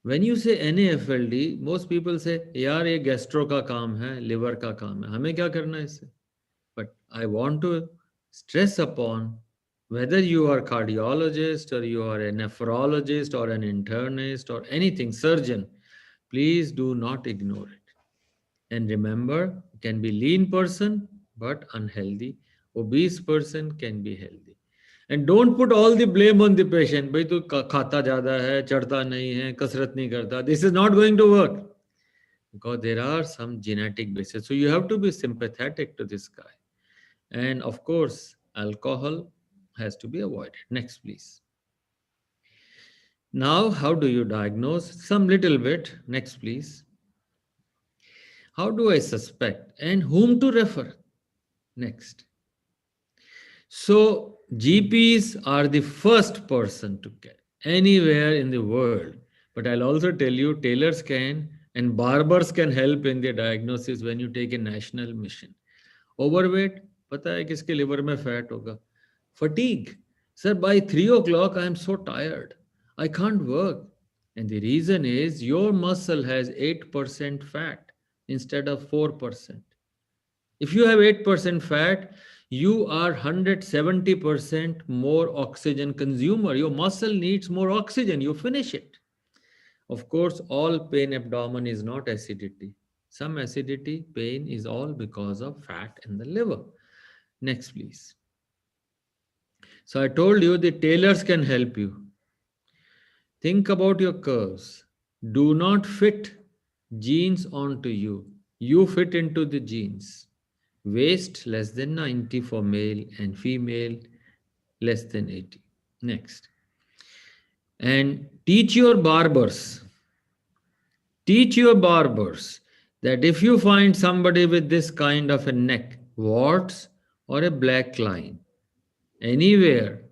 When you say NAFLD, most people say, यार ये gastro का काम है, liver का काम है, हमें क्या करना है इससे? But I want to stress upon, whether you are cardiologist or you are a nephrologist or an internist or anything, surgeon, please do not ignore it. And remember, you can be lean person but unhealthy. Obese person can be healthy. And don't put all the blame on the patient. भाई तू खाता ज़्यादा है, चढ़ता नहीं है, कसरत नहीं करता. This is not going to work, because there are some genetic basis. So you have to be sympathetic to this guy. And of course, alcohol has to be avoided. Next, please. Now, how do you diagnose? Some little bit. Next, please. How do I suspect and whom to refer? Next. So GPs are the first person to get anywhere in the world. But I'll also tell you, tailors can and barbers can help in the diagnosis when you take a national mission. Overweight, पता है किसके liver में fat होगा. Fatigue. Sir, by 3 o'clock, I am so tired. I can't work. And the reason is your muscle has 8% fat instead of 4%. If you have 8% fat, you are 170% more oxygen consumer. Your muscle needs more oxygen. You finish it. Of course, all pain abdomen is not acidity. Some acidity, pain is all because of fat in the liver. Next, please. So I told you the tailors can help you. Think about your curves. Do not fit genes onto you. You fit into the genes. Waist less than 90 for male and female less than 80. Next. And teach your barbers that if you find somebody with this kind of a neck, warts or a black line, anywhere,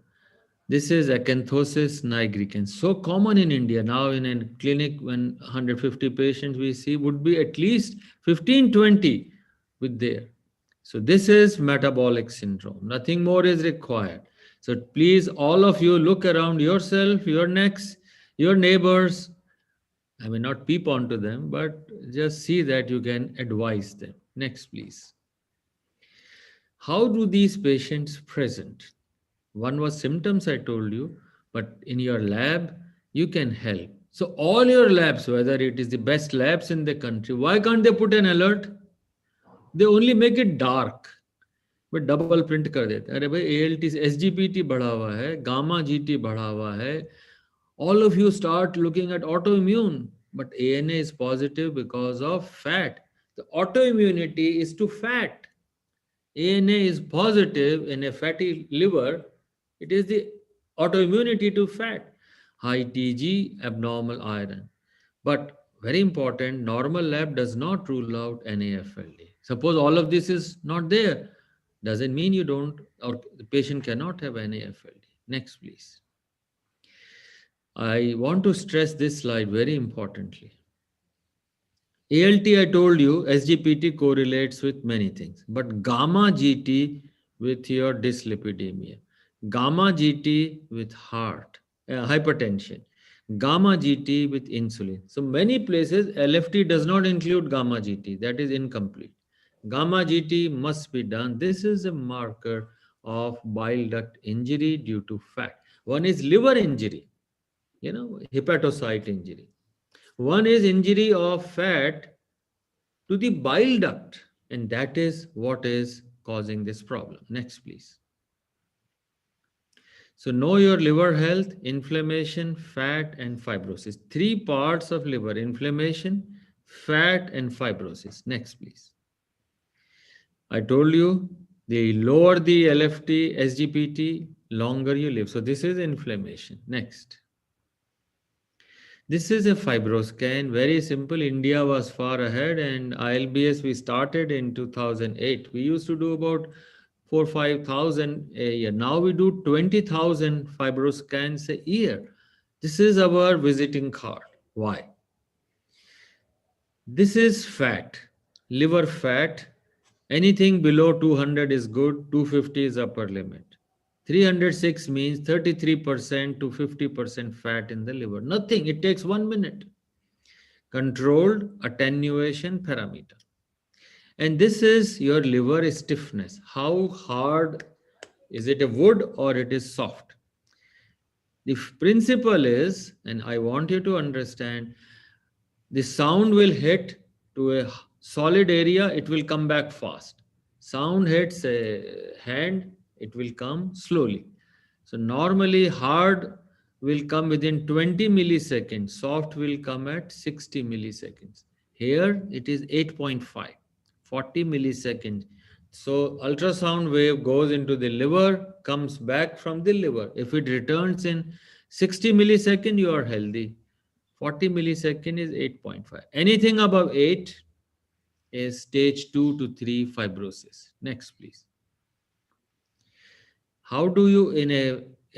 this is acanthosis nigricans. So common in India. Now in a clinic, when 150 patients we see, would be at least 15, 20 with there. So this is metabolic syndrome. Nothing more is required. So please, all of you, look around yourself, your necks, your neighbors. I mean, not peep onto them, but just see that you can advise them. Next, please. How do these patients present? One was symptoms, I told you, but in your lab, you can help. So all your labs, whether it is the best labs in the country, why can't they put an alert? They only make it dark. but double print कर देते हैं अरे भाई ALT SGPT बढ़ा हुआ है gamma GT बढ़ा हुआ है all of you start looking at autoimmune but ANA is positive because of fat. The autoimmunity is to fat. ANA is positive in a fatty liver. It is the autoimmunity to fat. High TG, abnormal iron. But very important, normal lab does not rule out NAFLD. Suppose all of this is not there. Doesn't mean you don't, or the patient cannot have NAFLD. Next, please. I want to stress this slide very importantly. ALT, I told you, SGPT correlates with many things, but gamma GT with your dyslipidemia, gamma GT with heart, hypertension, gamma GT with insulin. So many places LFT does not include gamma GT, that is incomplete. Gamma GT must be done. This is a marker of bile duct injury due to fat. One is liver injury, hepatocyte injury. One is injury of fat to the bile duct, and that is what is causing this problem. Next, please. So know your liver health, inflammation, fat, and fibrosis. Three parts of liver: inflammation, fat, and fibrosis. Next, please. I told you, the lower the LFT, SGPT, longer you live. So this is inflammation. Next. This is a fibroscan, very simple. India was far ahead, and ILBS we started in 2008. We used to do about 4,000-5,000 a year. Now we do 20,000 fibroscans a year. This is our visiting card. Why? This is fat, liver fat. Anything below 200 is good, 250 is upper limit. 306 means 33% to 50% fat in the liver. Nothing, it takes 1 minute. Controlled attenuation parameter. And this is your liver stiffness. How hard is it, a wood or it is soft? The principle is, and I want you to understand, the sound will hit to a solid area, it will come back fast. Sound hits a hand, it will come slowly. So normally hard will come within 20 milliseconds, soft will come at 60 milliseconds. Here it is 8.5, 40 milliseconds. So ultrasound wave goes into the liver, comes back from the liver. If it returns in 60 milliseconds, you are healthy. 40 millisecond is 8.5. Anything above 8 is stage 2 to 3 fibrosis. Next, please. How do you, in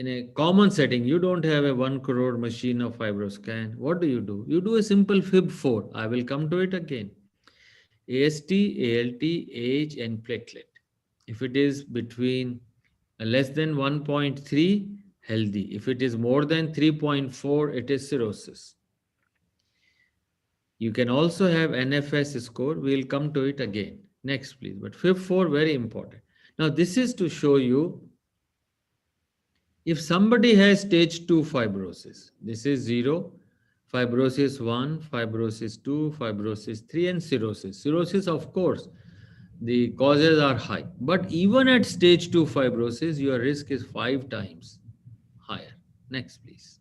a common setting, you don't have a 1 crore machine of fibroscan. What do? You do a simple FIB4. I will come to it again. AST, ALT, age, and platelet. If it is between less than 1.3, healthy. If it is more than 3.4, it is cirrhosis. You can also have NFS score. We'll come to it again. Next, please. But FIB4, very important. Now, this is to show you if somebody has stage 2 fibrosis. This is 0, fibrosis 1, fibrosis 2, fibrosis 3, and cirrhosis. Cirrhosis, of course, the causes are high. But even at stage 2 fibrosis, your risk is 5 times higher. Next, please.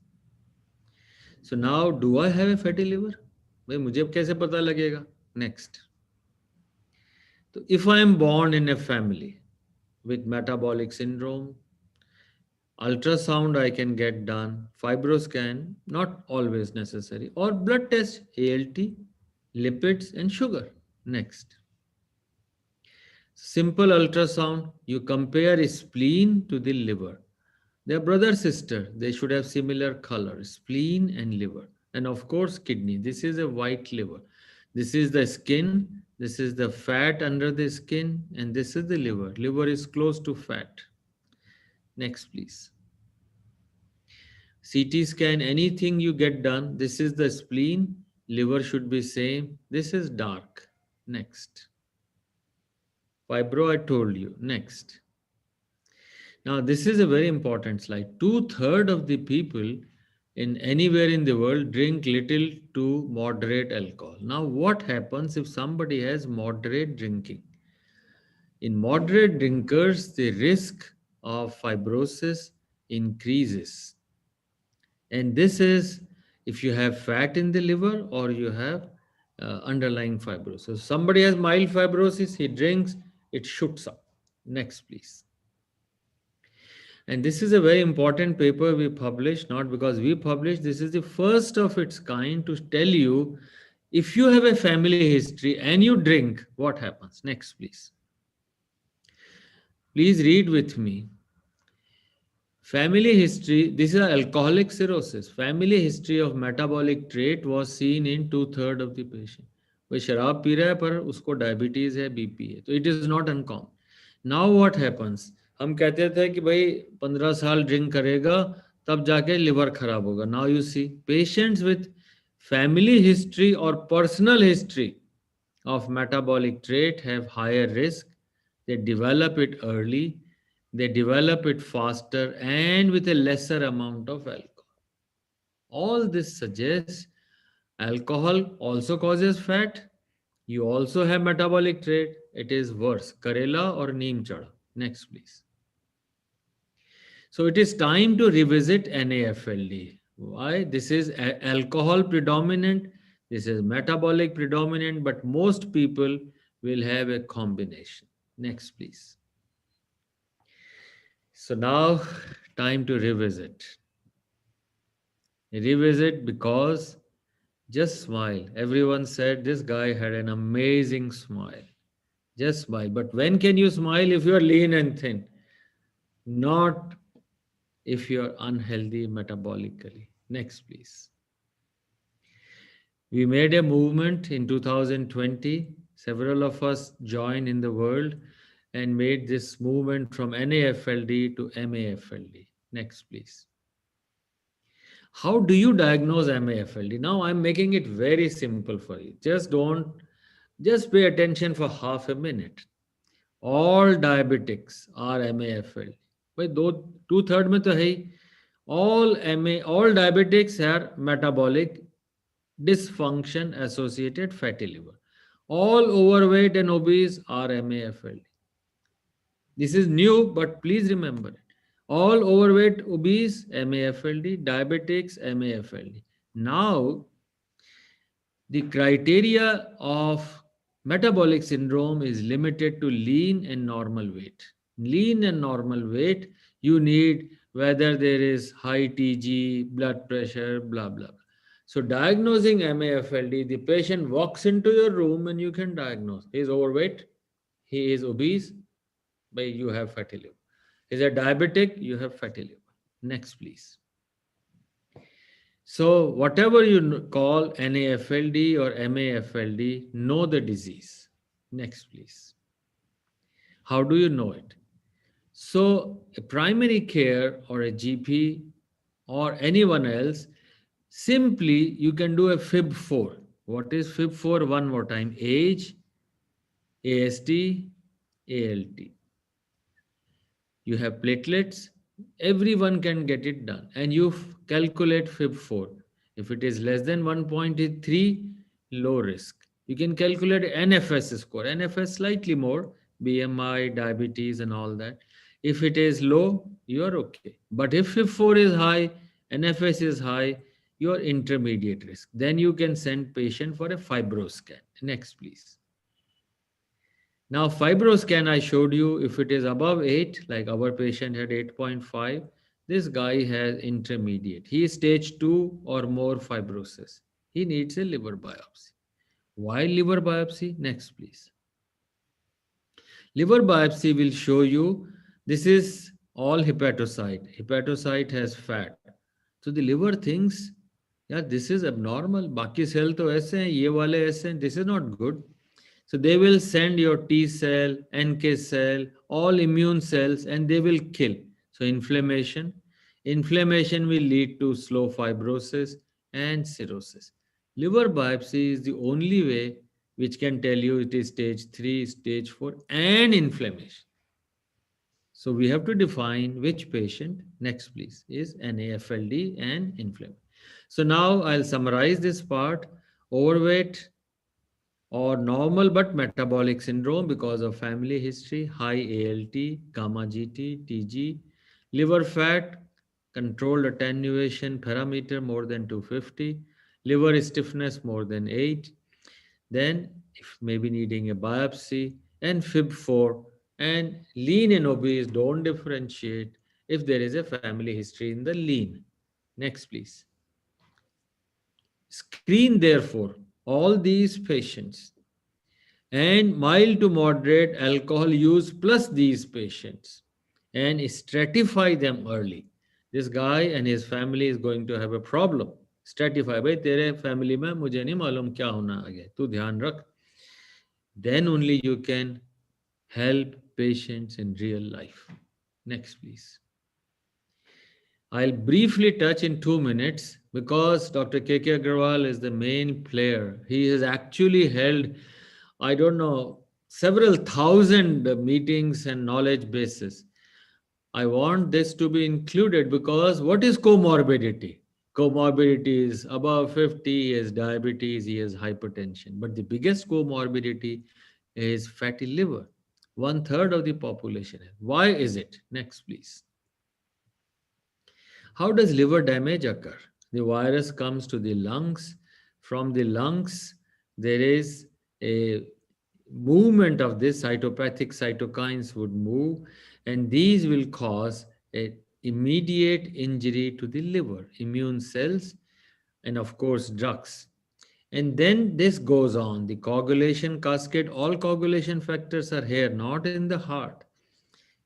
So now, do I have a fatty liver? भाई मुझे अब कैसे पता लगेगा? Next. So if I am born in a family with metabolic syndrome, ultrasound I can get done, fibroscan, not always necessary, or blood test, ALT, lipids, and sugar. Next. Simple ultrasound, you compare spleen to the liver. They are brother sister, they should have similar color, spleen and liver. And of course, kidney. This is a white liver. This is the skin. This is the fat under the skin. And this is the liver. Liver is close to fat. Next, please. CT scan, anything you get done. This is the spleen. Liver should be same. This is dark. Next. Fibro, I told you. Next. Now, this is a very important slide. 2/3 of the people in anywhere in the world drink little to moderate alcohol. Now, what happens if somebody has moderate drinking? In moderate drinkers, the risk of fibrosis increases. And this is if you have fat in the liver or you have underlying fibrosis. Somebody has mild fibrosis, he drinks, it shoots up. Next, please. And this is a very important paper we published, not because we published, this is the first of its kind to tell you if you have a family history and you drink, what happens? Next, please. Please read with me. Family history, this is alcoholic cirrhosis. Family history of metabolic trait was seen in 2/3 of the patient. वो शराब P रहा है पर उसको diabetes है, BP है, तो it is not uncommon. Now what happens, हम कहते थे कि भाई 15 साल ड्रिंक करेगा तब जाके लिवर खराब होगा. Now you see patients with family history और personal history of metabolic trait have higher risk. They develop it early, they develop it faster and with a lesser amount of alcohol. All this suggests alcohol also causes fat. You also have metabolic trait. It is worse. Karela or neem chada. Next, please. So it is time to revisit NAFLD. Why? This is alcohol predominant. This is metabolic predominant, but most people will have a combination. Next, please. So now, time to revisit. Revisit because just smile. Everyone said this guy had an amazing smile. Just smile. But when can you smile? If you are lean and thin, not if you are unhealthy metabolically. Next, please. We made a movement in 2020. Several of us joined in the world and made this movement from NAFLD to MAFLD. Next, please. How do you diagnose MAFLD? Now I'm making it very simple for you. Just pay attention for half a minute. All diabetics are MAFLD. भाई 2/3 में तो है ही. All diabetics are metabolic dysfunction associated fatty liver. All overweight and obese are MAFLD. This is new, but please remember it. All overweight, obese, MAFLD, diabetics, MAFLD. Now, the criteria of metabolic syndrome is limited to lean and normal weight. Lean and normal weight, you need whether there is high TG, blood pressure, blah, blah. So diagnosing MAFLD, the patient walks into your room and you can diagnose. He is overweight, he is obese, but you have fatty liver. He is a diabetic, you have fatty liver. Next, please. So whatever you call NAFLD or MAFLD, know the disease. Next, please. How do you know it? So a primary care or a GP or anyone else, simply you can do a FIB4. What is FIB4? One more time. Age, AST, ALT. You have platelets. Everyone can get it done. And you calculate FIB4. If it is less than 1.3, low risk. You can calculate NFS score. NFS slightly more, BMI, diabetes and all that. If it is low, you are okay. But if FIB4 is high, NFS is high, you are intermediate risk. Then you can send patient for a fibroscan. Next, please. Now, fibroscan, I showed you, if it is above 8, like our patient had 8.5, this guy has intermediate. He is stage 2 or more fibrosis. He needs a liver biopsy. Why liver biopsy? Next, please. Liver biopsy will show you, this is all hepatocyte. Hepatocyte has fat. So the liver thinks, yeah, this is abnormal. Baki cell to aise hain, ye wale aise hain. This is not good. So they will send your T cell, NK cell, all immune cells, and they will kill. So inflammation will lead to slow fibrosis and cirrhosis. Liver biopsy is the only way which can tell you it is stage 3, stage 4, and inflammation. So we have to define which patient, next please, is NAFLD and inflammation. So now I'll summarize this part. Overweight or normal but metabolic syndrome because of family history, high ALT, gamma GT, TG, liver fat, controlled attenuation parameter more than 250, liver stiffness more than 8, then if maybe needing a biopsy, and FIB4, and lean and obese don't differentiate if there is a family history in the lean. Next, please. Screen, therefore, all these patients and mild to moderate alcohol use plus these patients and stratify them early. This guy and his family is going to have a problem. Stratify, भाई तेरे family में मुझे नहीं मालूम क्या होना आगे, तू ध्यान रख. Then only you can help patients in real life. Next, please. I'll briefly touch in 2 minutes because Dr. K.K. Agarwal is the main player. He has actually held, I don't know, several thousand meetings and knowledge bases. I want this to be included because what is comorbidity? Comorbidity is above 50, he has diabetes, he has hypertension. But the biggest comorbidity is fatty liver. 1/3 of the population. Why is it? Next, please. How does liver damage occur? The virus comes to the lungs. From the lungs, there is a movement of this cytopathic cytokines would move, and these will cause an immediate injury to the liver, immune cells, and of course drugs. And then this goes on, the coagulation cascade, all coagulation factors are here, not in the heart.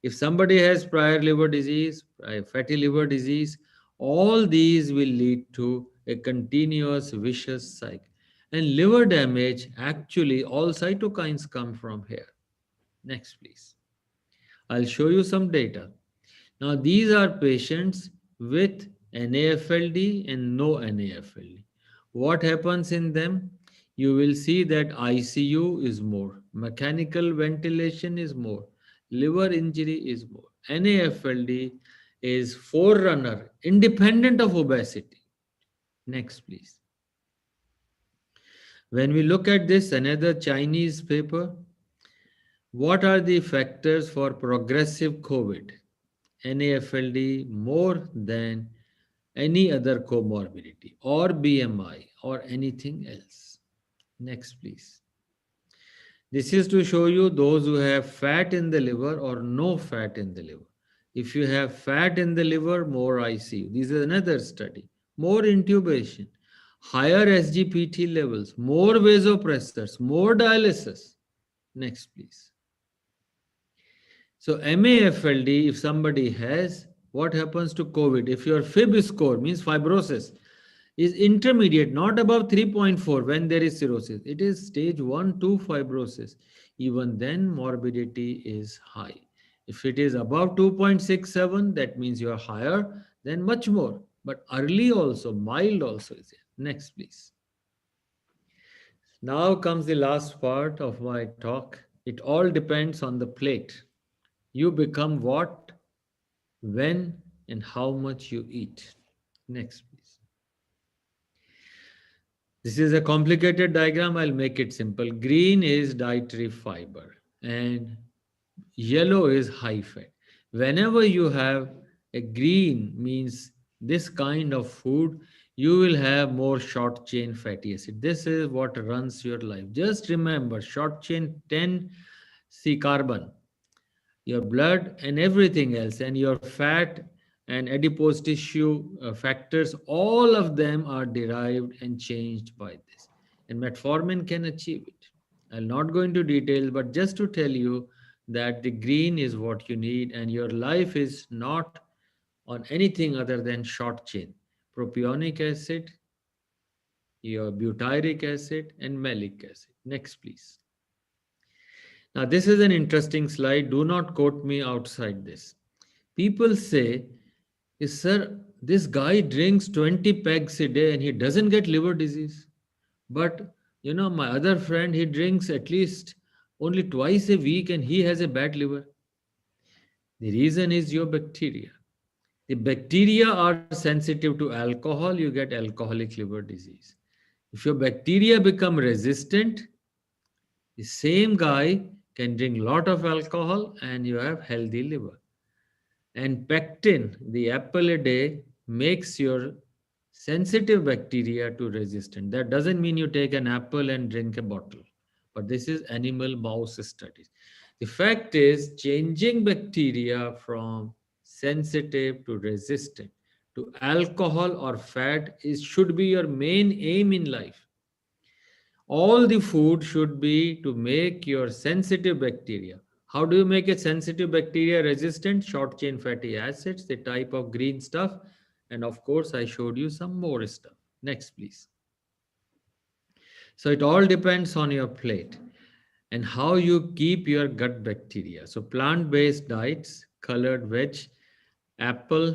If somebody has prior liver disease, fatty liver disease, all these will lead to a continuous vicious cycle. And liver damage, actually, all cytokines come from here. Next, please. I'll show you some data. Now, these are patients with NAFLD and no NAFLD. What happens in them? You will see that ICU is more, mechanical ventilation is more, liver injury is more. NAFLD is forerunner, independent of obesity. Next, please. When we look at this, another Chinese paper, what are the factors for progressive COVID? NAFLD more than any other comorbidity or BMI or anything else. Next, please. This is to show you those who have fat in the liver or no fat in the liver. If you have fat in the liver, more ICU. This is another study. More intubation, higher SGPT levels, more vasopressors, more dialysis. Next, please. So MAFLD, if somebody has, what happens to COVID? If your FIB score, means fibrosis, is intermediate, not above 3.4 when there is cirrhosis. It is stage 1, 2 fibrosis. Even then, morbidity is high. If it is above 2.67, that means you are higher, then much more. But early also, mild also is there. Next, please. Now comes the last part of my talk. It all depends on the plate. You become what, when, and how much you eat. Next, please. This is a complicated diagram. I'll make it simple. Green is dietary fiber and yellow is high fat. Whenever you have a green, means this kind of food, you will have more short chain fatty acid. This is what runs your life. Just remember, short chain 10C carbon, your blood and everything else, and your fat and adipose tissue factors, all of them are derived and changed by this. And metformin can achieve it. I'll not go into details, but just to tell you that the green is what you need, and your life is not on anything other than short chain. Propionic acid, your butyric acid, and malic acid. Next, please. Now, this is an interesting slide. Do not quote me outside this. People say, sir, this guy drinks 20 pegs a day and he doesn't get liver disease. But You know, my other friend, he drinks at least only twice a week and he has a bad liver. The reason is your bacteria. The bacteria are sensitive to alcohol, you get alcoholic liver disease. If your bacteria become resistant, the same guy can drink a lot of alcohol and you have healthy liver. And pectin, the apple a day, makes your sensitive bacteria to resistant. That doesn't mean you take an apple and drink a bottle, but this is animal mouse studies. The fact is, changing bacteria from sensitive to resistant to alcohol or fat should be your main aim in life. All the food should be to make your sensitive bacteria. How do you make a sensitive bacteria resistant? Short chain fatty acids, the type of green stuff. And of course, I showed you some more stuff. Next, please. So it all depends on your plate and how you keep your gut bacteria. So plant-based diets, colored veg, apple,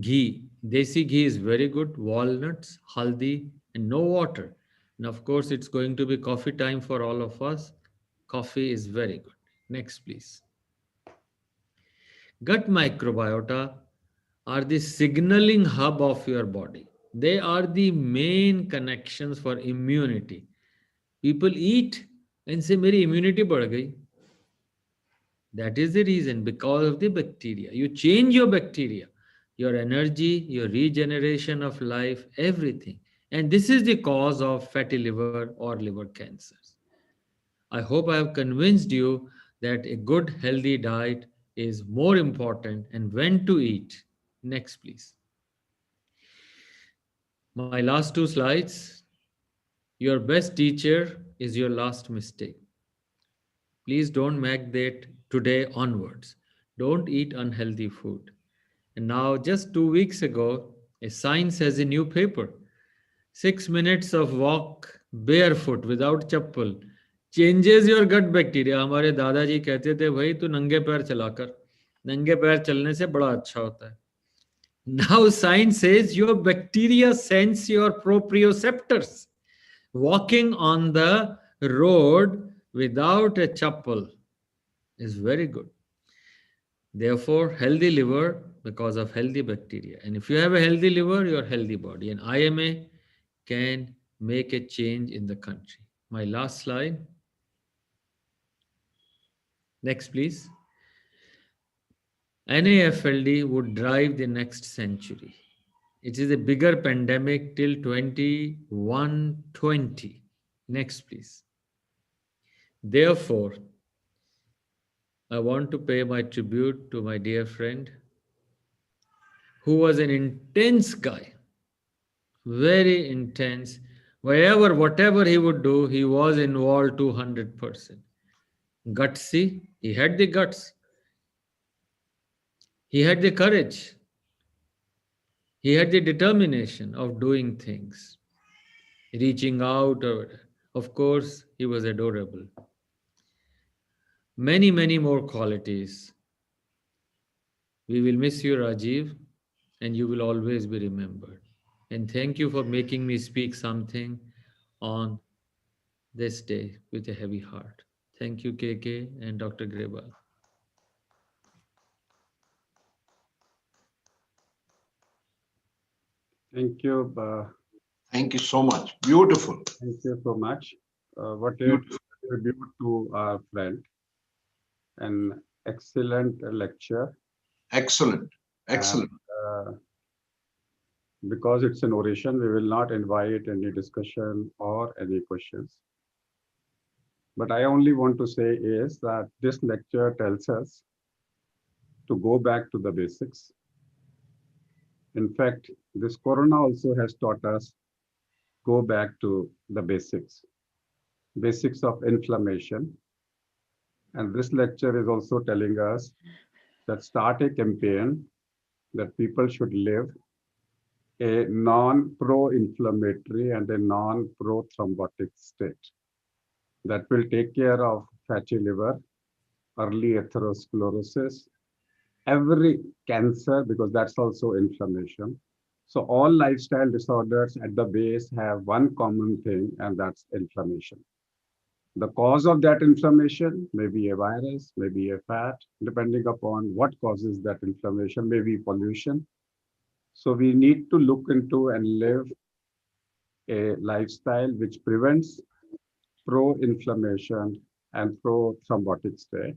ghee. Desi ghee is very good. Walnuts, haldi, and no water. And of course, it's going to be coffee time for all of us. Coffee is very good. Next, please. Gut microbiota are the signaling hub of your body. They are the main connections for immunity. People eat and say, "Meri immunity बढ़ गई." That is the reason, because of the bacteria. You change your bacteria, your energy, your regeneration of life, everything. And this is the cause of fatty liver or liver cancers. I hope I have convinced you that a good healthy diet is more important and when to eat. Next, please. My last two slides. Your best teacher is your last mistake. Please don't make that today onwards. Don't eat unhealthy food. And now, just 2 weeks ago, a Science has a new paper. 6 minutes of walk barefoot without chappal changes your gut bacteria. हमारे दादाजी कहते थे, भाई तू नंगे पैर चला कर, नंगे पैर चलने से बड़ा अच्छा होता है. Now science says your bacteria sense your proprioceptors. Walking on the road without a chappal is very good. Therefore, healthy liver because of healthy bacteria. And if you have a healthy liver, your healthy body. And IMA can make a change in the country. My last slide. Next, please. MAFLD would drive the next century. It is a bigger pandemic till 2120. Next, please. Therefore, I want to pay my tribute to my dear friend who was an intense guy, very intense. Whatever he would do, he was involved 200%. Gutsy, he had the guts. He had the courage. He had the determination of doing things, reaching out. Of course, he was adorable. Many, many more qualities. We will miss you, Rajiv, and you will always be remembered. And thank you for making me speak something on this day with a heavy heart. Thank you, KK and Dr. Greba. Thank you. Thank you so much. Beautiful. Thank you so much. What a tribute to our friend. An excellent lecture. Excellent. Excellent. And, because it's an oration, we will not invite any discussion or any questions. But I only want to say is that this lecture tells us to go back to the basics. In fact, this corona also has taught us go back to the basics of inflammation. And this lecture is also telling us that start a campaign that people should live a non-pro-inflammatory and a non-pro-thrombotic state that will take care of fatty liver, early atherosclerosis, every cancer, because that's also inflammation, So all lifestyle disorders at the base have one common thing, and that's inflammation. The cause of that inflammation may be a virus, maybe a fat, depending upon what causes that inflammation, maybe pollution. So we need to look into and live a lifestyle which prevents pro-inflammation and pro-thrombotic state.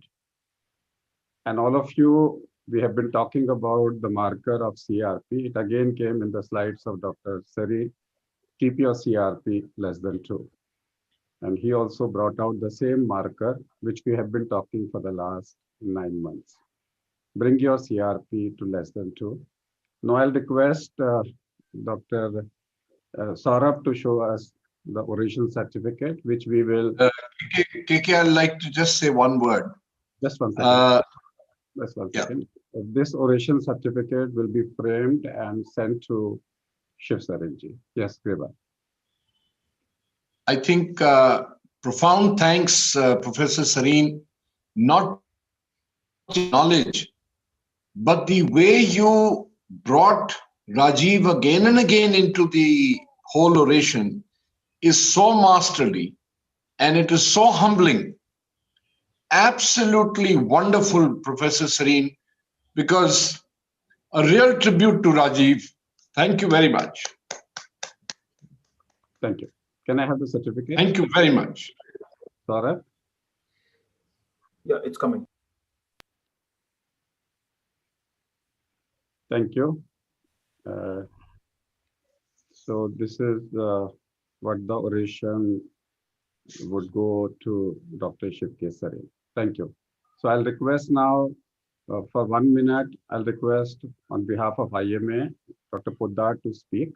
And all of you, we have been talking about the marker of CRP. It again came in the slides of Dr. Sari. Keep your CRP less than 2. And he also brought out the same marker, which we have been talking for the last 9 months. Bring your CRP to less than 2. Now I'll request Dr. Saurabh to show us the oration certificate, which we will. KK, I'd like to just say one word. Just one second. Just one second. This oration certificate will be framed and sent to Shiv Sarinji. Yes, Kriva. I think profound thanks, Professor Sareen, not knowledge, but the way you brought Rajiv again and again into the whole oration is so masterly, and it is so humbling. Absolutely wonderful, Professor Sareen, because a real tribute to Rajiv. Thank you very much. Thank you. Can I have the certificate? Thank you very much. Saurabh? Yeah, it's coming. Thank you. So this is what the oration would go to Dr. Shiv Kesari. Thank you. So I'll request now for 1 minute, I'll request on behalf of IMA, Dr. Poddar to speak.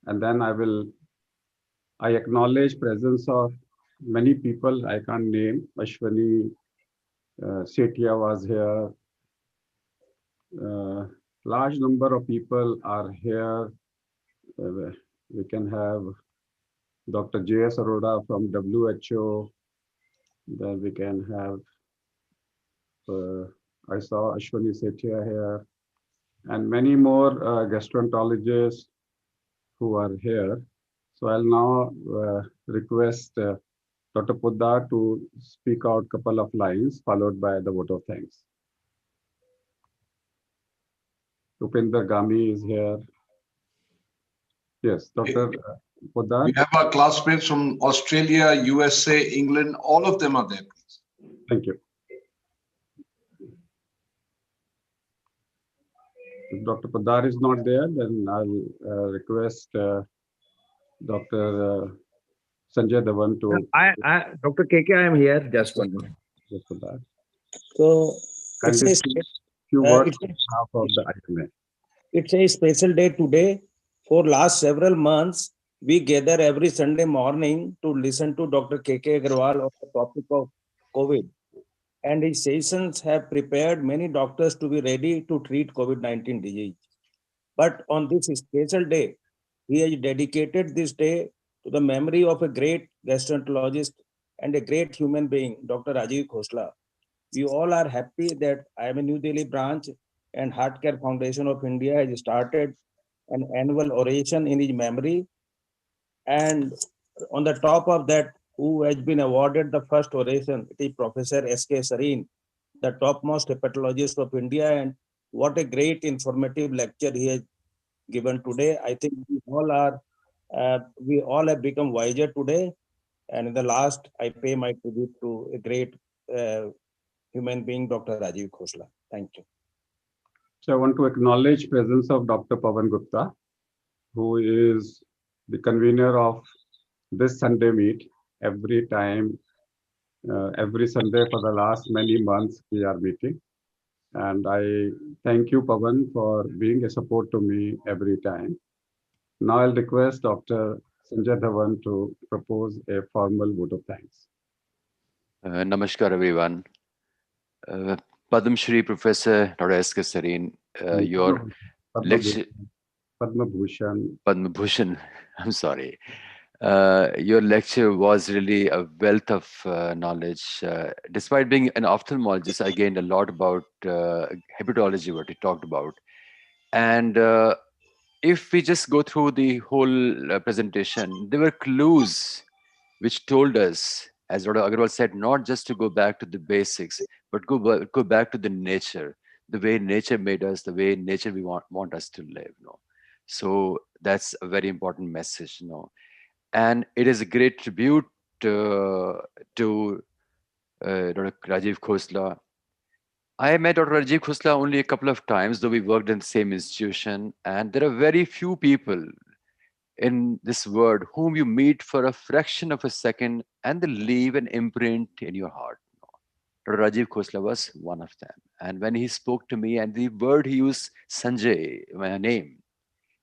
And then I acknowledge presence of many people I can't name. Ashwani Setia was here. Large number of people are here. We can have Dr. J.S. Arora from WHO. Then we can have, I saw Ashwani Setia here, and many more gastroenterologists who are here. So I'll now request Dr. Poddar to speak out a couple of lines, followed by the vote of thanks. Upinder Gami is here. Yes, Dr. Poddar. We have our classmates from Australia, USA, England, all of them are there. Thank you. If Dr. Poddar is not there, then I'll request Dr. Sanjay Dhawan to. Dr. KK, I am here. Just 1 minute. Just for that. So, It's a few words on behalf of the IMA. It's a special day today. For last several months, we gather every Sunday morning to listen to Dr. KK Agarwal on the topic of COVID. And his sessions have prepared many doctors to be ready to treat COVID-19 disease. But on this special day, he has dedicated this day to the memory of a great gastroenterologist and a great human being, Dr. Rajiv Khosla. We all are happy that IMA New Delhi branch and Heart Care Foundation of India has started an annual oration in his memory. And on the top of that, who has been awarded the first oration, it is Professor S.K. Sareen, the topmost hepatologist of India. And what a great informative lecture he has given today. I think we all have become wiser today. And in the last, I pay my tribute to a great human being, Dr. Rajiv Khosla. Thank you. So I want to acknowledge presence of Dr. Pawan Gupta, who is the convener of this Sunday meet. Every time, every Sunday for the last many months, we are meeting. And I thank you, Pawan, for being a support to me every time. Now I'll request Dr. Sanjay Dhawan to propose a formal vote of thanks. Namaskar, everyone. Padma Shri Professor Dr. S.K. Sareen, your lecture. Padma Bhushan. Padma Bhushan, I'm sorry. Your lecture was really a wealth of knowledge. Despite being an ophthalmologist, I gained a lot about hepatology, what you talked about. And if we just go through the whole presentation, there were clues which told us, as Dr. Agarwal said, not just to go back to the basics, but go back to the nature, the way nature made us, the way nature we want us to live. So that's a very important message. And it is a great tribute to Dr. Rajiv Khosla. I met Dr. Rajiv Khosla only a couple of times, though we worked in the same institution, and there are very few people in this world whom you meet for a fraction of a second and they leave an imprint in your heart. Dr. Rajiv Khosla was one of them. And when he spoke to me and the word he used, Sanjay, my name,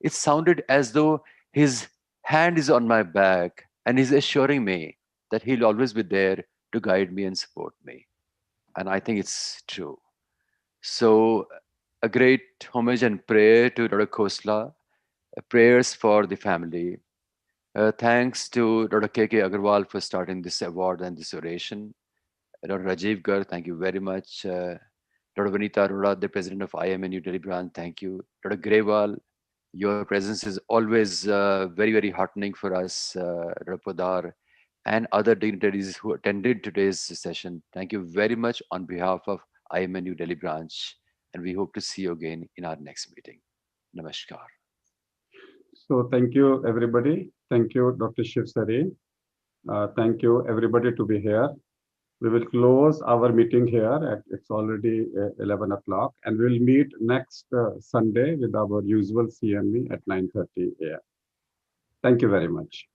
it sounded as though his hand is on my back and he's assuring me that he'll always be there to guide me and support me. And I think it's true. So a great homage and prayer to Dr. Khosla, prayers for the family. Thanks to Dr. K.K. Agarwal for starting this award and this oration. Dr. Rajiv Gar, thank you very much. Dr. Vanita Arora, the president of IMA New Delhi branch, thank you. Dr. Grewal, your presence is always very, very heartening for us. Dr. Podar and other dignitaries who attended today's session, thank you very much on behalf of IMA New Delhi branch. And we hope to see you again in our next meeting. Namaskar. So thank you, everybody. Thank you, Dr. Shiv Sari. Thank you, everybody, to be here. We will close our meeting here. It's already 11 o'clock, and we'll meet next Sunday with our usual CME at 9:30 a.m. Thank you very much.